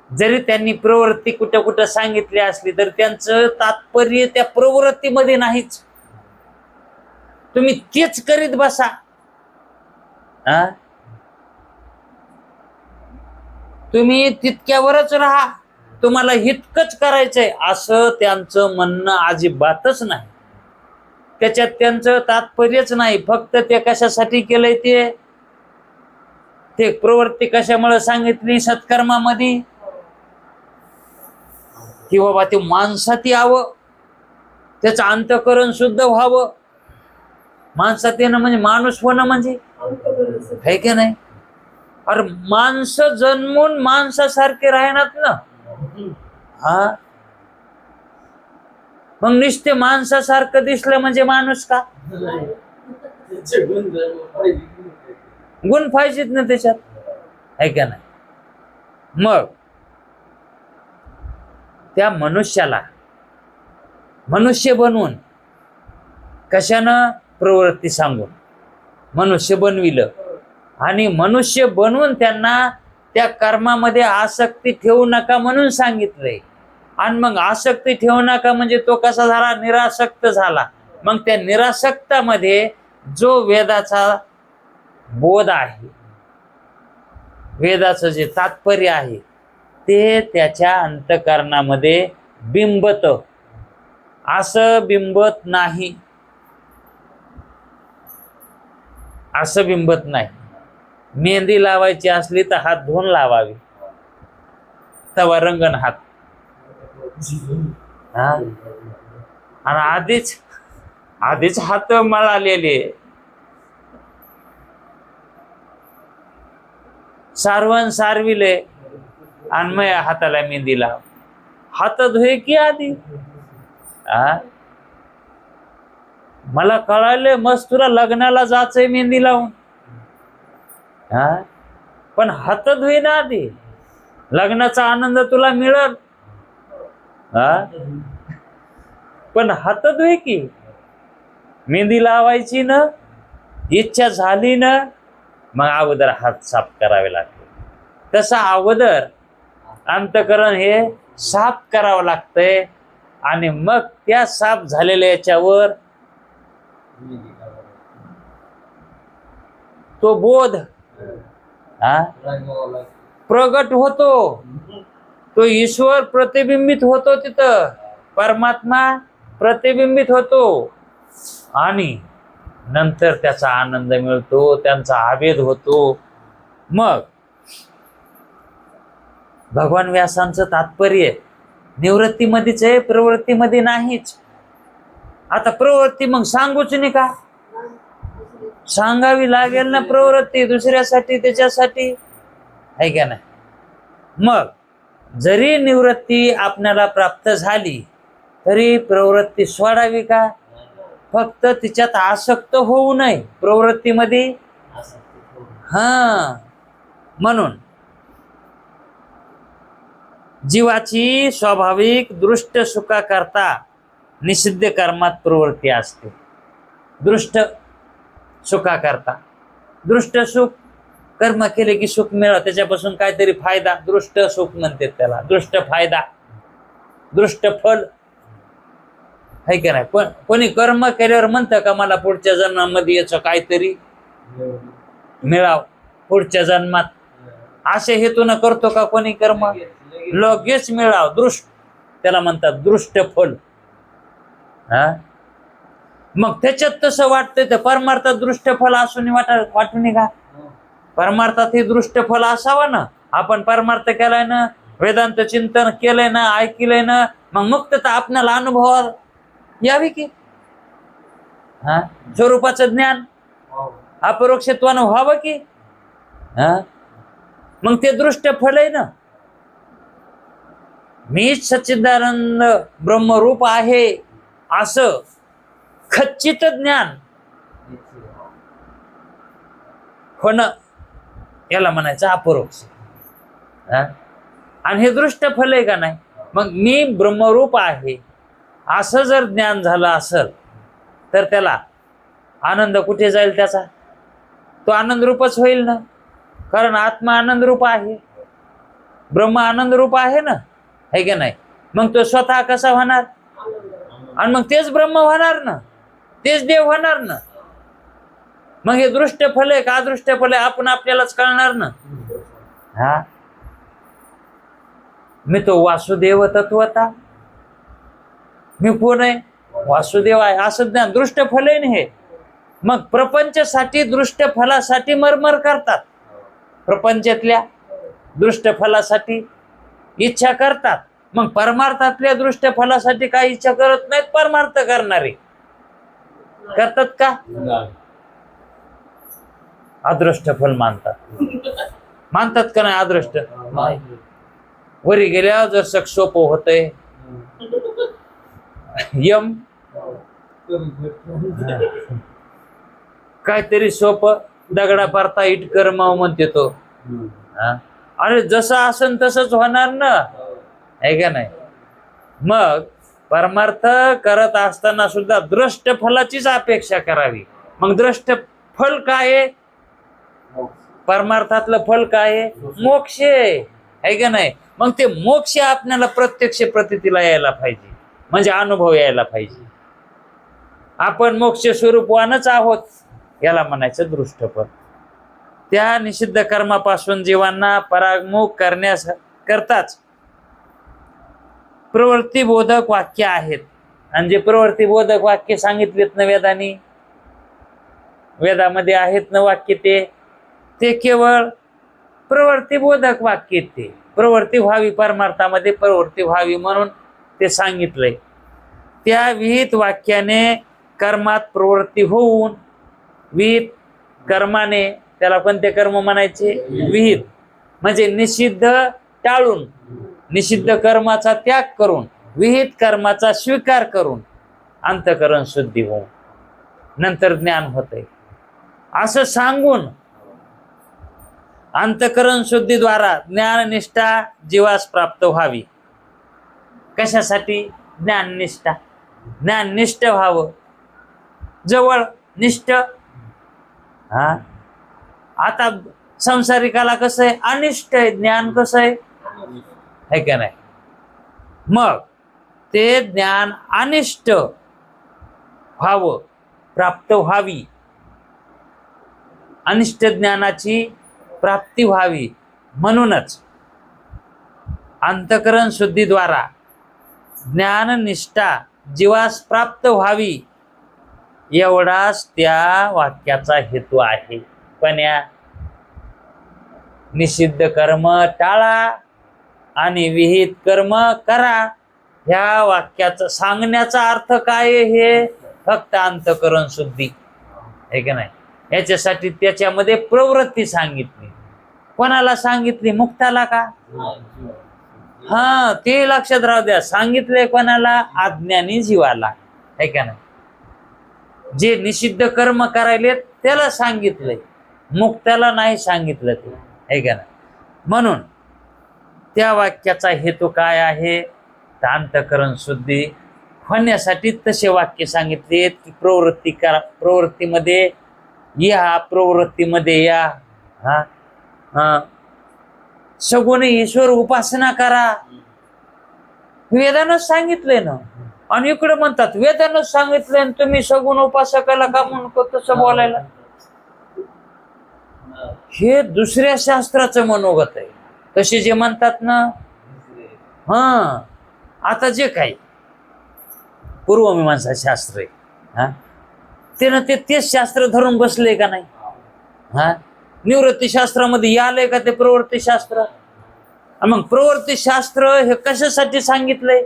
Speaker 1: जरी त्यांनी प्रवृत्ती कुठं कुठं सांगितली असली तर त्यांचं तात्पर्य त्या प्रवृत्तीमध्ये नाहीच. तुम्ही तेच करीत बसा. तुम्ही तितक्यावरच राहा, तुम्हाला इतकंच करायचंय असं त्यांचं म्हणणं अजिबातच नाही. त्याच्यात त्यांचं तात्पर्यच नाही. फक्त ते कशासाठी केलंय? ते प्रवृत्ती कशामुळे सांगितली सत्कर्मामध्ये? की बाबा ते माणसात यावं, त्याचं अंतःकरण शुद्ध व्हावं. माणसात येणं म्हणजे माणूस होणं म्हणजे, है की नाही? अरे माणसं जन्मून माणसासारखे राहणार ना. हा, मग नुसते माणसासारखं दिसलं म्हणजे माणूस का? गुण पाहिजेत ना त्याच्यात, है का नाही? मग त्या मनुष्याला मनुष्य बनवून कशानं? प्रवृत्ती सांगून मनुष्य बनविलं. आणि मनुष्य बनवून त्यांना त्या कर्मामध्ये आसक्ती ठेवू नका म्हणून सांगितलंय. आणि मग आसक्ती ठेवू नका म्हणजे तो कसा झाला? निरासक्त झाला. मग त्या निरासक्तामध्ये जो वेदाचा बोध आहे, वेदाचं जे तात्पर्य आहे ते त्याच्या अंतःकरणामध्ये बिंबत. असं बिंबत नाही, असं बिंबत नाही. मेहंदी लावायची असली तर हात धुवून लावावी, तवा रंगन हात. आणि आधीच हात मळालेले. सारवण सारविले आणि मग हाताला मेहंदी लाव. हात धुये की आधी? मला कळाले मस्त तुला लग्नाला जायचंय मेहंदी लावून, पण हात धुई ना आधी. लग्नाचा आनंद तुला मिळल, पण हात धुई की. मेहंदी लावायची ना, इच्छा झाली ना, मग अगोदर हात साफ करावे लागते. तसं अगोदर अंतःकरण हे साफ करावं लागतंय आणि मग त्या साफ झालेल्या याच्यावर तो बोध प्रगट होतो. तो ईश्वर प्रतिबिंबित होतो तिथं, परमात्मा प्रतिबिंबित होतो आणि नंतर त्याचा आनंद मिळतो, त्यांचा आवेद होतो. मग भगवान व्यासांचं तात्पर्य निवृत्तीमध्येच आहे, प्रवृत्तीमध्ये नाहीच. आता प्रवृत्ती मग सांगूच नाही का, सांगावी लागेल ना प्रवृत्ती दुसऱ्यासाठी, त्याच्यासाठी, आहे का नाही. मग जरी निवृत्ती आपल्याला प्राप्त झाली तरी प्रवृत्ती सोडावी का, फक्त तिच्यात आसक्त होऊ नये प्रवृत्तीमध्ये. हा, म्हणून जीवाची स्वाभाविक दृष्ट सुखा करता निषिद्ध कर्मात प्रवृत्ती असते. दृष्ट सुखा करता, दृष्ट सुख, कर्म केले की सुख मिळालं, त्याच्यापासून काहीतरी फायदा, दृष्ट सुख म्हणते त्याला, दृष्ट फायदा, दृष्ट फल, है का नाही. पण कोणी कर्म केल्यावर म्हणतं का मला पुढच्या जन्मामध्ये याचं काहीतरी मिळाव, पुढच्या जन्मात, असे हेतून करतो का कोणी कर्म, लगेच मिळाव, दृष्ट, त्याला म्हणतात दृष्ट फल. हा, मग त्याच्यात तसं वाटतंय तर परमार्थात दृष्ट फल असून वाटून का, परमार्थात हे दृष्ट फल असावं ना. आपण परमार्थ केलाय ना, वेदांत चिंतन केलंय ना, ऐकलंय ना, मग मुक्तता आपल्याला अनुभवावर यावी की. हा, स्वरूपाचं ज्ञान अपरोक्षत्वानं व्हावं की. हा, मग ते दृष्ट फल आहे ना. मीच सच्चिदानंद ब्रह्मरूप आहे असं खच्चित ज्ञान होणं, याला म्हणायचं अपरोक्ष. आणि हे दृष्ट फल आहे का नाही. मग मी ब्रह्मरूप आहे असं जर ज्ञान झालं असेल तर त्याला आनंद कुठे जाईल त्याचा, तो आनंद रूपच होईल ना. कारण आत्मा आनंद रूप आहे, ब्रह्म आनंद रूप आहे ना, है का नाही. मग तो स्वतः कसा होणार, आणि मग तेच ब्रह्म होणार ना, तेच देव होणार ना. मग हे दृष्ट फल आहे का अदृष्ट फल आहे आपण आपल्यालाच कळणार ना. हा, मी तो वासुदेव तत्वता, मी कोण आहे, वासुदेव आहे असं ज्ञान दृष्ट फल आहे ना हे. मग प्रपंचासाठी दृष्ट फलासाठी मरमर करतात, प्रपंचातल्या दृष्ट फलासाठी इच्छा करतात. मग परमार्थातल्या दृष्ट फलासाठी काही इच्छा करत नाहीत. परमार्थ करणारे करतात का, अदृष्ट फल मानतात का नाही, अदृष्ट नाही. वरी गेल्या जर सक सोपं होतंय यम, काहीतरी सोपं दगडा पारता इट कर्म म्हणते तो. अरे जसं असन तसंच होणार ना, आहे का नाही. मग परमार्थ करत असताना सुद्धा दृष्ट फलाचीच अपेक्षा करावी. मग दृष्ट फल काय आहे, परमार्थातलं फल काय आहे, मोक्ष आहे का नाही. मग ते मोक्ष आपल्याला प्रत्यक्ष प्रतीला यायला पाहिजे, म्हणजे अनुभव यायला पाहिजे. आपण मोक्ष स्वरूपवानच आहोत, याला म्हणायचं दृष्ट फल. त्या निषिद्ध कर्मापासून जीवांना परागमुख करण्यास करताच प्रवृत्तीबोधक वाक्य आहेत. आणि जे प्रवृत्तीबोधक वाक्य सांगितलेत ना वेदांनी, वेदामध्ये आहेत ना वाक्य, ते केवळ प्रवृत्तीबोधक वाक्य, ते प्रवृत्ती व्हावी, परमार्थामध्ये प्रवृत्ती व्हावी म्हणून ते सांगितलंय. त्या विहित वाक्याने कर्मात प्रवृत्ती होऊन, विहित कर्माने, त्याला कोणते कर्म म्हणायचे, विहित म्हणजे निषिद्ध टाळून, निषिद्ध कर्माचा त्याग करून, विहित कर्माचा स्वीकार करून अंतःकरण शुद्धी होऊन नंतर ज्ञान होतंय असं सांगून, अंतःकरण शुद्धीद्वारा ज्ञाननिष्ठा जीवास प्राप्त व्हावी. कशासाठी, ज्ञाननिष्ठा, ज्ञाननिष्ठ व्हावं, जवळ निष्ठ. हा, आता संसारिकाला कसं आहे, अनिष्ट आहे, ज्ञान कसं आहे का नाही. मग ते ज्ञान अनिष्ट व्हावं, प्राप्त व्हावी, अनिष्ट ज्ञानाची प्राप्ती व्हावी म्हणूनच अंतकरण शुद्धीद्वारा ज्ञाननिष्ठा जीवास प्राप्त व्हावी एवढाच त्या वाक्याचा हेतू आहे. पण या निषिद्ध कर्म टाळा आणि विहित कर्म करा ह्या वाक्याचा सांगण्याचा अर्थ काय आहे? हे फक्त अंतकरण शुद्धी आहे की नाही. याच्यासाठी त्याच्यामध्ये प्रवृत्ती सांगितली. कोणाला सांगितली? मुक्ताला का? हा, ते लक्षात राहू द्या. सांगितले कोणाला? अज्ञानी जीवाला आहे का नाही. जे निषिद्ध कर्म करायले त्याला सांगितलंय, मुक्ताला नाही सांगितलं ते आहे का नाही. म्हणून त्या वाक्याचा हेतू काय आहे? तर अंतकरण शुद्धी होण्यासाठी तसे वाक्य सांगितलेत की प्रवृत्ती करा, प्रवृत्तीमध्ये या, प्रवृत्तीमध्ये या. हा, सगुण ईश्वर उपासना करा. वेदानं सांगितलंय ना. आणि इकडे म्हणतात वेदानं सांगितलंय आणि तुम्ही सगुण उपासकाला का म्हणतो तसं बोलायला? हे दुसऱ्या शास्त्राचं मनोगत आहे. तसे जे म्हणतात ना, हा, आता जे काही पूर्वमीमांसा शास्त्र आहे, हा, त्यानं तेच शास्त्र धरून बसले का नाही? हा, निवृत्ती शास्त्रामध्ये आलंय का ते प्रवृत्ती शास्त्र? मग प्रवृत्ती शास्त्र हे कशासाठी सांगितलंय?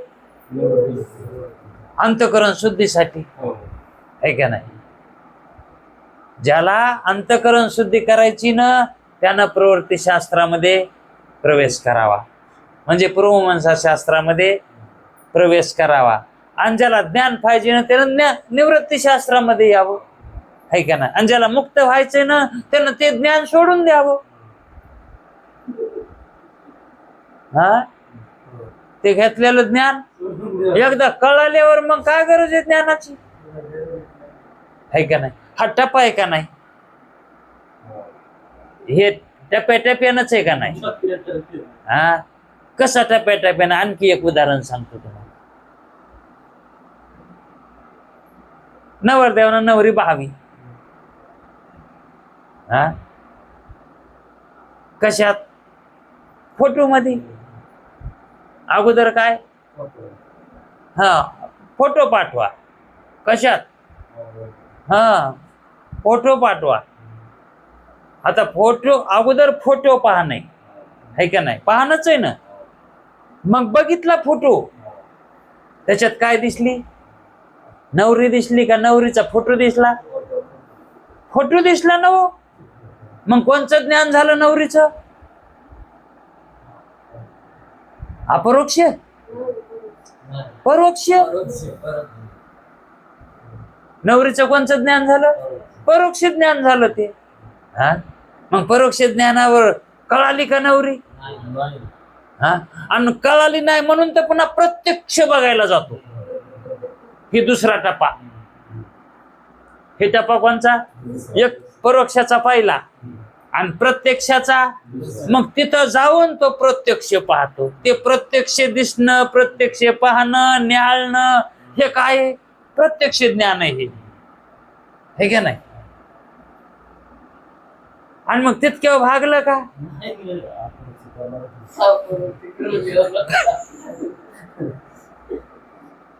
Speaker 1: अंतकरण शुद्धीसाठी आहे का नाही. ज्याला अंतकरण शुद्धी करायची ना त्यानं प्रवृत्ती शास्त्रामध्ये प्रवेश करावा, म्हणजे पूर्वमीमांसा शास्त्रामध्ये प्रवेश करावा. आणि ज्याला ज्ञान पाहिजे ना त्यानं निवृत्ती शास्त्रामध्ये यावं आहे का नाही. आणि ज्याला मुक्त व्हायचंय ना त्यानं ते ज्ञान सोडून द्यावं. हा, ते घेतलेलं ज्ञान एकदा कळाल्यावर मग काय गरज आहे ज्ञानाची आहे का नाही. हा टप्पा आहे का नाही? हे टप्प्याटप्प्यानंच आहे का नाही. हा, कसा टप्प्याटप्प्यानं? आणखी एक उदाहरण सांगतो तुम्हाला. नवरदेवानं नवरी पाहावी. हा, कशात? फोटो मध्ये. अगोदर काय? हा, फोटो पाठवा. कशात? हा, फोटो पाठवा. आता फोटो अगोदर फोटो पाहणे आहे का नाही. पाहणंच आहे ना. मग बघितला फोटो, त्याच्यात काय दिसली? नवरी दिसली का नवरीचा फोटो दिसला? फोटो दिसला ना. हो, मग कोणचं ज्ञान झालं नवरीचं? अपरोक्ष, परोक्ष. नवरीचं कोणचं ज्ञान झालं? परोक्ष ज्ञान झालं ते. हा, मग परोक्ष ज्ञानावर कळाली का नवरी? हा, आणि कळाली नाही म्हणून तर पुन्हा प्रत्यक्ष बघायला जातो. ही दुसरा टप्पा. हे टप्पा कोणचा? एक परोक्षाचा पहिला आणि प्रत्यक्षाचा. मग तिथं जाऊन तो प्रत्यक्ष पाहतो. ते प्रत्यक्ष दिसणं, प्रत्यक्ष पाहणं, न्याळणं हे काय? प्रत्यक्ष ज्ञान आहे हे का नाही. आणि मग तितक्या भागलं का?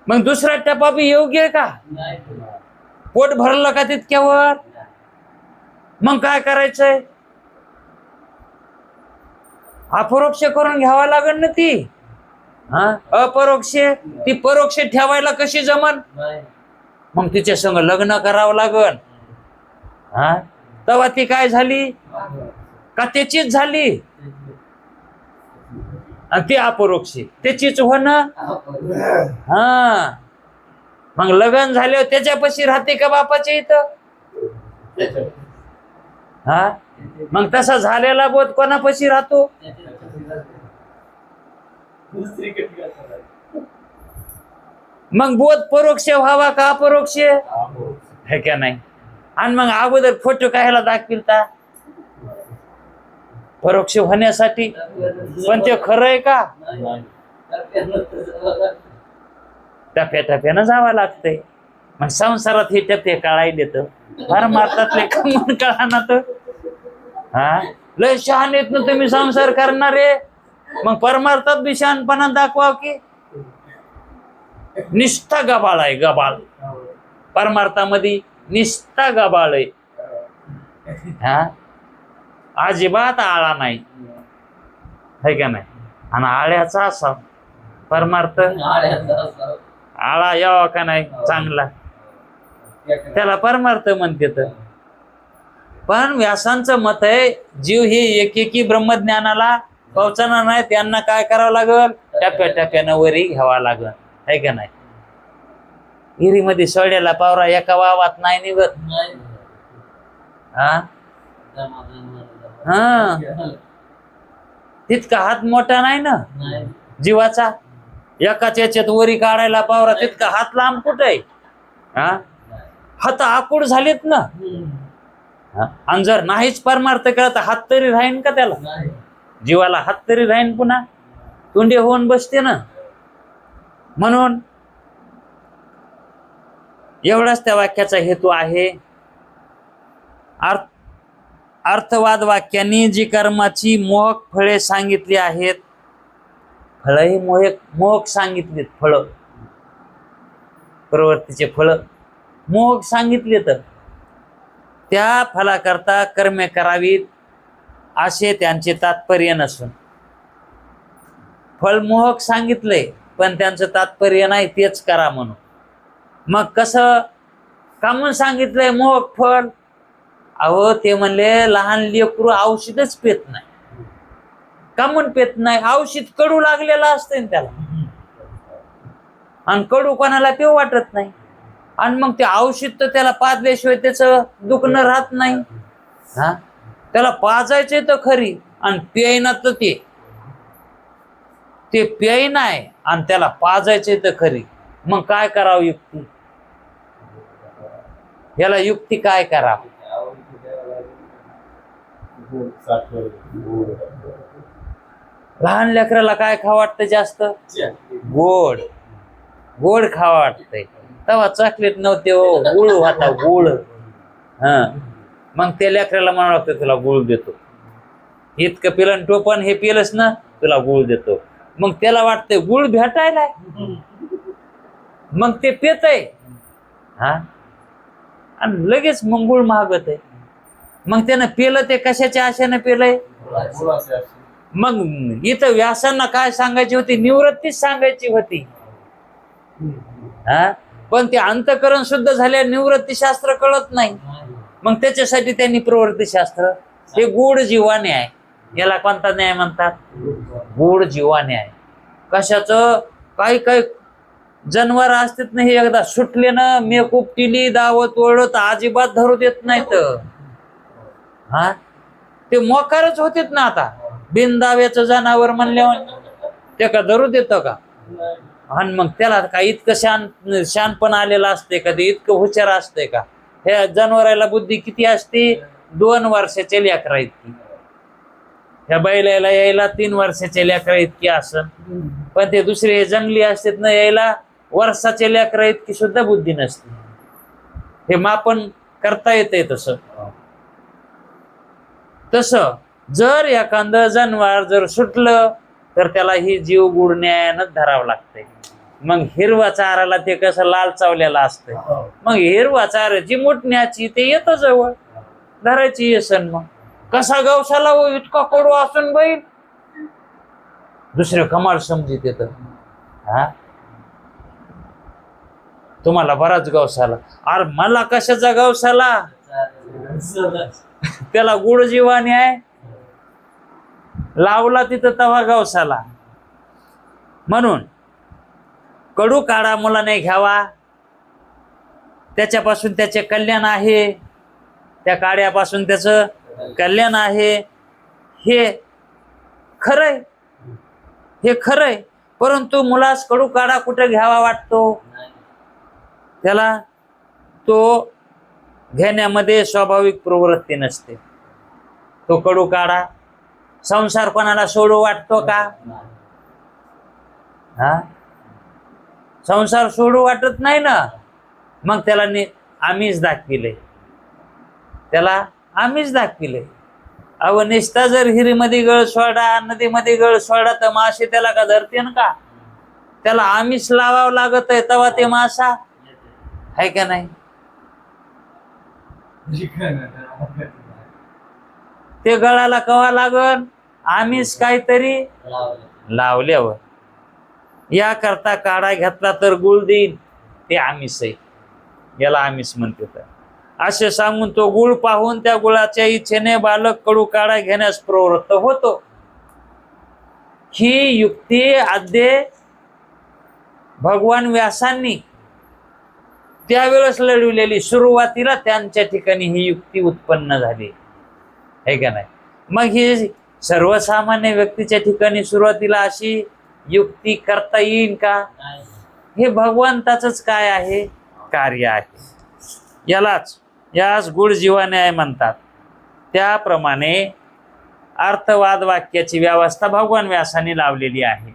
Speaker 1: मग दुसरा टप्पा बी योग्य आहे का? पोट भरलं का तितक्यावर? मग काय करायचंय? अपरोक्ष करून घ्यावा लागेल ना ती. हा, अपरोक्ष. ती परोक्ष ठेवायला कशी जमन? मग तिच्या संग लग्न करावं लागल. हा, तेव्हा ती काय झाली? का त्याचीच झाली? ती अपरोक्ष त्याचीच होणं. हा, मग लग्न झाल्यावर त्याच्यापाशी राहते का बापाच्या इथं? हा, मग तसा झालेला बोध कोणापाशी राहतो? मग बोध परोक्ष व्हावा का अपरोक्ष है का नाही. आणि मग अगोदर फोटो कायला दाखविलता? परोक्ष होण्यासाठी. पण ते खरं आहे का? टप्प्याटप्प्यानं जावं लागतंय. मग संसारात हे टप्पे कळायला येतं. फार मारतातले कमून कळा ना तर. हा, लय शहाणेत ना तुम्ही संसार करणारे. मग परमार्थात बी शहाणपणा दाखवा की निष्ठा गबाळ आहे, गबाळ. परमार्थामध्ये निष्ठा गबाळ आहे. हा, अजिबात आळा नाही, है का नाही? आणि आळ्याचा असा परमार्थ आळा यावा का नाही चांगला, त्याला परमार्थ म्हणते. तर पण व्यासांचं मत आहे, जीव हे एकेकी ब्रह्मज्ञानाला पोहोचणार नाही, त्यांना काय करावं लागल, टप्प्या टप्प्यानं वरी घ्यावा लागल, है का नाही? हिरीमध्ये सोड्याला पावरा एका वावात नाही निघत. हा हा, तितका हात मोठा नाही ना जीवाचा, एकाच याच्यात वरी काढायला पावरा तितका हात लांब कुठे आहे? हा, हात आकूड झालेत ना. आणि जर नाहीच परमार्थ कळत, हात तरी राहीन का त्याला? जीवाला हात तरी राहीन, पुन्हा तोंडे होऊन बसते ना. म्हणून एवढाच त्या वाक्याचा हेतू आहे. अर्थवाद वाक्यांनी जी कर्माची मोहक फळे सांगितली आहेत, फळ ही मोहक सांगितलीत, फळ प्रवृत्तीचे फळ मोहक सांगितले, तर त्या फलाकरता कर्मे करावीत असे त्यांचे तात्पर्य नसून, फळ मोहक सांगितले पण त्यांचं तात्पर्य नाही तेच करा म्हणून. मग कसं कामून सांगितलंय मोहक फळ? अहो, ते म्हणले लहान लेकरू औषधच पेत नाही. कामून पेत नाही? औषध कडू लागलेलं असतं ना त्याला, आणि कडू कोणाला पिऊ वाटत नाही. आणि मग ते औषध तर त्याला पाजल्याशिवाय त्याचं दुखणं राहत नाही. हा, त्याला पाजायचे तर खरी, आणि प्यायना तर ते प्यायना आहे, आणि त्याला पाजायचे तर खरी. मग काय करावं युक्ती? याला युक्ती काय करावं? लहान लेकराला काय खावं वाटतं जास्त? गोड. गोड खावं वाटतंय. तेव्हा चॉकलेट नव्हते हो, गुळ होता, गुळ. हा, मग त्या लेकराला म्हणावं लागतं तुला गुळ देतो, इतकं पिलं टोपण हे पिलंच ना, तुला गुळ देतो. मग त्याला वाटतंय गुळ भेटायला, मग ते पेतय. हा, आणि लगेच मग गुळ मागत आहे. मग त्यानं पेलं ते कशाच्या आशेनं पेलंय? मग इथं व्यासांना काय सांगायची होती? निवृत्तीच सांगायची होती. हा, पण ते अंतःकरण शुद्ध झाल्या निवृत्ती शास्त्र कळत नाही. मग त्याच्यासाठी त्यांनी प्रवृत्ती शास्त्र, हे गूढ जीवा न्याय, याला कोणता न्याय म्हणतात? गूढ जीवा न्याय. कशाचं? काही काही जनावर असतात ना, हे एकदा सुटले ना, मेकूप टिली दावत ओढत अजिबात धरू देत नाहीत. हा, ते मोकारच होतेत ना. आता बिनदाव्याचं जनावर म्हणल्यावर ते का धरू देतं का? आणि मग त्याला काय इतकं शानपण आलेलं असते का? ते इतकं हुशार असते का? ह्या जनावराला बुद्धी किती असते? 2 वर्षाच्या लेकरा इतकी. ह्या बैलाला यायला 3 वर्षाच्या लेकरा इतकी असं. पण ते दुसरे जंगली असतात ना, यायला वर्षाच्या लेकरा इतकी सुद्धा बुद्धी नसते. हे मापन करता येते. तसं जर एखादं जनावर जर सुटलं तर त्याला ही जीव गुढ न्यायानं धरावं लागतंय. मग हिरवा चाराला ते कसं लाल चावलेला असतंय, मग हिरवा चाराची मुठण्याची ते येतं जवळ, धरायची येसन. मग कसा गवसाला हो इतका कडू असून बैल, दुसरे कमाल समजित येत. हा, तुम्हाला बराच गवसाला, अरे मला कशाचा गवसाला? त्याला गुढ जीवाने आहे, लावला तिथं तवा गवसाला. म्हणून कडू काढा मुलाने घ्यावा, त्याच्यापासून त्याचे कल्याण आहे, त्या काड्यापासून त्याचं कल्याण आहे. हे खरंय, हे खरंय. परंतु मुलास कडू काढा कुठे घ्यावा वाटतो? त्याला तो घेण्यामध्ये स्वाभाविक प्रवृत्ती नसते. तो कडू काढा संसार कोणाला सोडू वाटतो का? हा, संसार सोडू वाटत नाही ना. मग त्याला आम्हीच दाखविले, त्याला आम्हीच दाखविले. अहो निस्ता जर हिरीमध्ये गळ सोडा, नदीमध्ये गळ सोडा, तर मासे त्याला का धरते का? त्याला आमिष लावावं लागत आहे तेव्हा ते मासा आहे का नाही? ते गळाला कवा लागल? आमिष काहीतरी लावल्यावर. या करता काढा घेतला तर गुळ देईन, ते आमिष आहे, याला आमिष म्हणते. तर असे सांगून तो गुळ पाहून त्या गुळाच्या इच्छेने बालक कडू काढा घेण्यास प्रवृत्त होतो. ही युक्ती आद्य भगवान व्यासांनी त्यावेळेस लढविलेली, सुरुवातीला त्यांच्या ठिकाणी ही युक्ती उत्पन्न झाली आहे का नाही? मग ही सर्वसामान्य व्यक्तीच्या ठिकाणी सुरुवातीला अशी युक्ती करता येईल का? हे भगवंताचंच काय आहे? कार्य आहे. याच गुढ जीवान्याय म्हणतात. त्याप्रमाणे अर्थवाद वाक्याची व्यवस्था भगवान व्यासाने लावलेली आहे.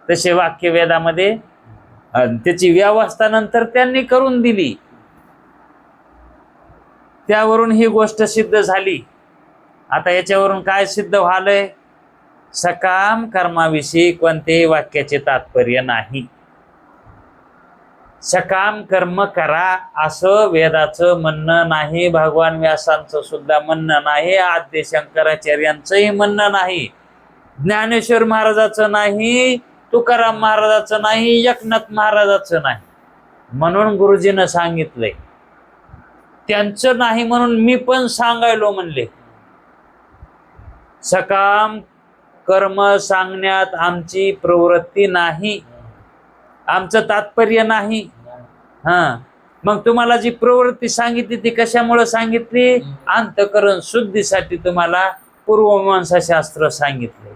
Speaker 1: तसे वाक्य वेदामध्ये त्याची व्यवस्था नंतर त्यांनी करून दिली. त्यावरून ही गोष्ट सिद्ध झाली. आता याच्यावरून काय सिद्ध झालंय? सकाम कर्माविषयी कोणतेही वाक्याचे तात्पर्य नाही. सकाम कर्म करा असं वेदाचं म्हणणं नाही, भगवान व्यासांचं सुद्धा म्हणणं नाही, आद्य शंकराचार्यांचंही म्हणणं नाही, ज्ञानेश्वर महाराजाचं नाही, तुकाराम महाराजाचं नाही, एकनाथ महाराजाचं नाही. म्हणून गुरुजीनं सांगितलंय. त्यांचं नाही म्हणून मी पण सांगायलो म्हणले. सकाम कर्म सांगण्यात आमची प्रवृत्ती नाही, आमचं तात्पर्य नाही. मग तुम्हाला जी प्रवृत्ती सांगितली ती कशामुळे सांगितली? अंतःकरण शुद्धीसाठी तुम्हाला पूर्वमीमांसाशास्त्र सांगितले.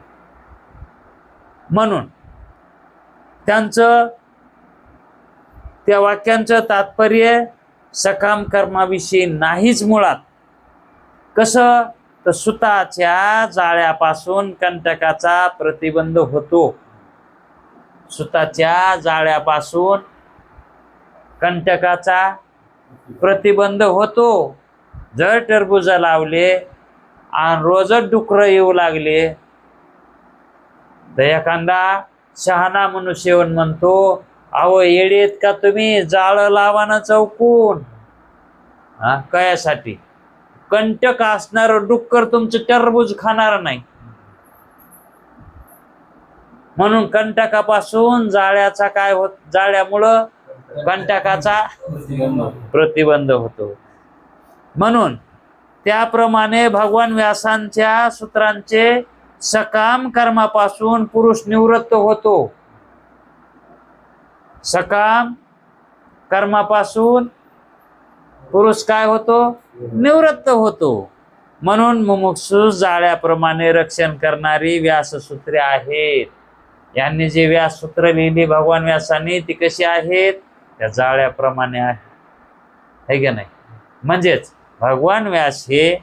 Speaker 1: म्हणून त्यांचं त्या वाक्यांचं तात्पर्य सकाम कर्माविषयी नाहीच मुळात. कसं? तर सुताच्या जाळ्यापासून कंटकाचा प्रतिबंध होतो. सुताच्या जाळ्यापासून कंटकाचा प्रतिबंध होतो. जर टरबूज लावले आणि रोजच डुकरं येऊ लागले तर एखादा शहाणा मनुष्य म्हणतो, अहो येडेत का तुम्ही, जाळ लावाना चौकून. कयासाठी? कंटक असणार डुक्कर तुमचं टरबूज खाणार नाही. म्हणून कंटकापासून जाळ्याचा काय होत? जाळ्यामुळं कंटकाचा प्रतिबंध होतो. म्हणून त्याप्रमाणे भगवान व्यासांच्या सूत्रांचे सकाम कर्मापासून पुरुष निवृत्त होतो. सकाम कर्मापासून पुरुष काय होतो? निवृत्त होतो. म्हणून मुमुक्षु जाळ्याप्रमाणे रक्षण करणारी व्याससूत्रे आहेत. यांनी जे व्याससूत्र लिहिली भगवान व्यासांनी ती कशी आहेत? त्या जाळ्याप्रमाणे आहे का नाही? म्हणजेच भगवान व्यास हे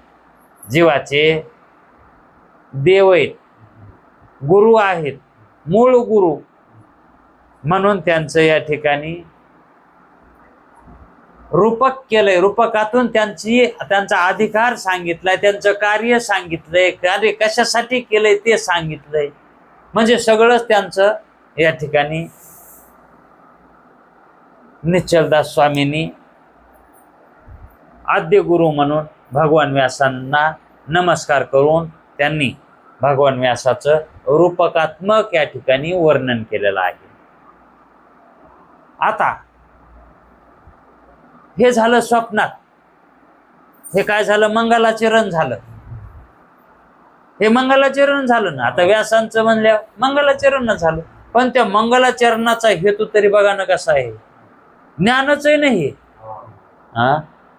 Speaker 1: जीवाचे देव आहेत, गुरु आहेत, मूळ गुरु. म्हणून त्यांचं या ठिकाणी रूपक केलंय. रूपकातून त्यांचा अधिकार सांगितलाय, त्यांचं कार्य सांगितलंय, कार्य कशासाठी केलंय ते सांगितलंय. म्हणजे सगळंच त्यांचं या ठिकाणी निश्चलदास स्वामींनी आद्य गुरु म्हणून भगवान व्यासांना नमस्कार करून त्यांनी भगवान व्यासाचं रूपकात्मक या ठिकाणी वर्णन केलेलं आहे. आता हे झालं स्वप्नात. हे काय झालं? मंगलाचरण झालं. हे मंगलाचरण झालं ना. आता व्यासांचं म्हणल्यावर मंगलाचरण झालं. पण त्या मंगलाचरणाचा हेतू तरी बघा ना कसा आहे. ज्ञानच नाही.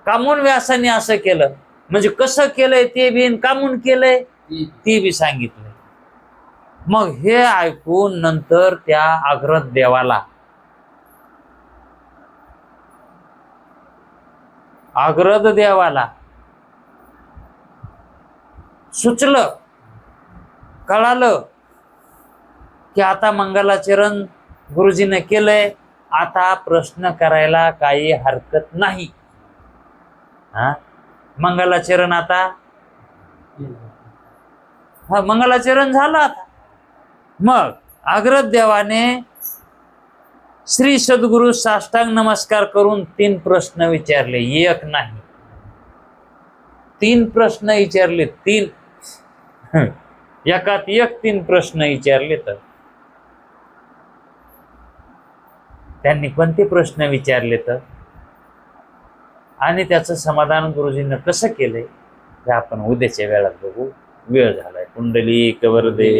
Speaker 1: कामून व्यासाने असं केलं, म्हणजे कसं केलंय ते बी, कामून केलंय ते बी सांगितलंय. मग हे ऐकून नंतर त्या अग्रद देवाला, अग्रद देवाला सुचलं, कळालं की आता मंगलाचरण गुरुजीने केलंय, आता प्रश्न करायला काही हरकत नाही. मंगलाचरण आता हा मंगलाचरण झालं आता. मग अग्रज देवाने श्री सद्गुरु साष्टांग नमस्कार करून 3 प्रश्न विचारले, एक नाही 3 प्रश्न विचारले. 3 एकात एक 3 प्रश्न विचारले. तर त्यांनी कोणते प्रश्न विचारले तर आणि त्याचं समाधान गुरुजींना कसं केलंय हे आपण उद्याच्या वेळात बघू. वेळ झालाय. कुंडली वरदे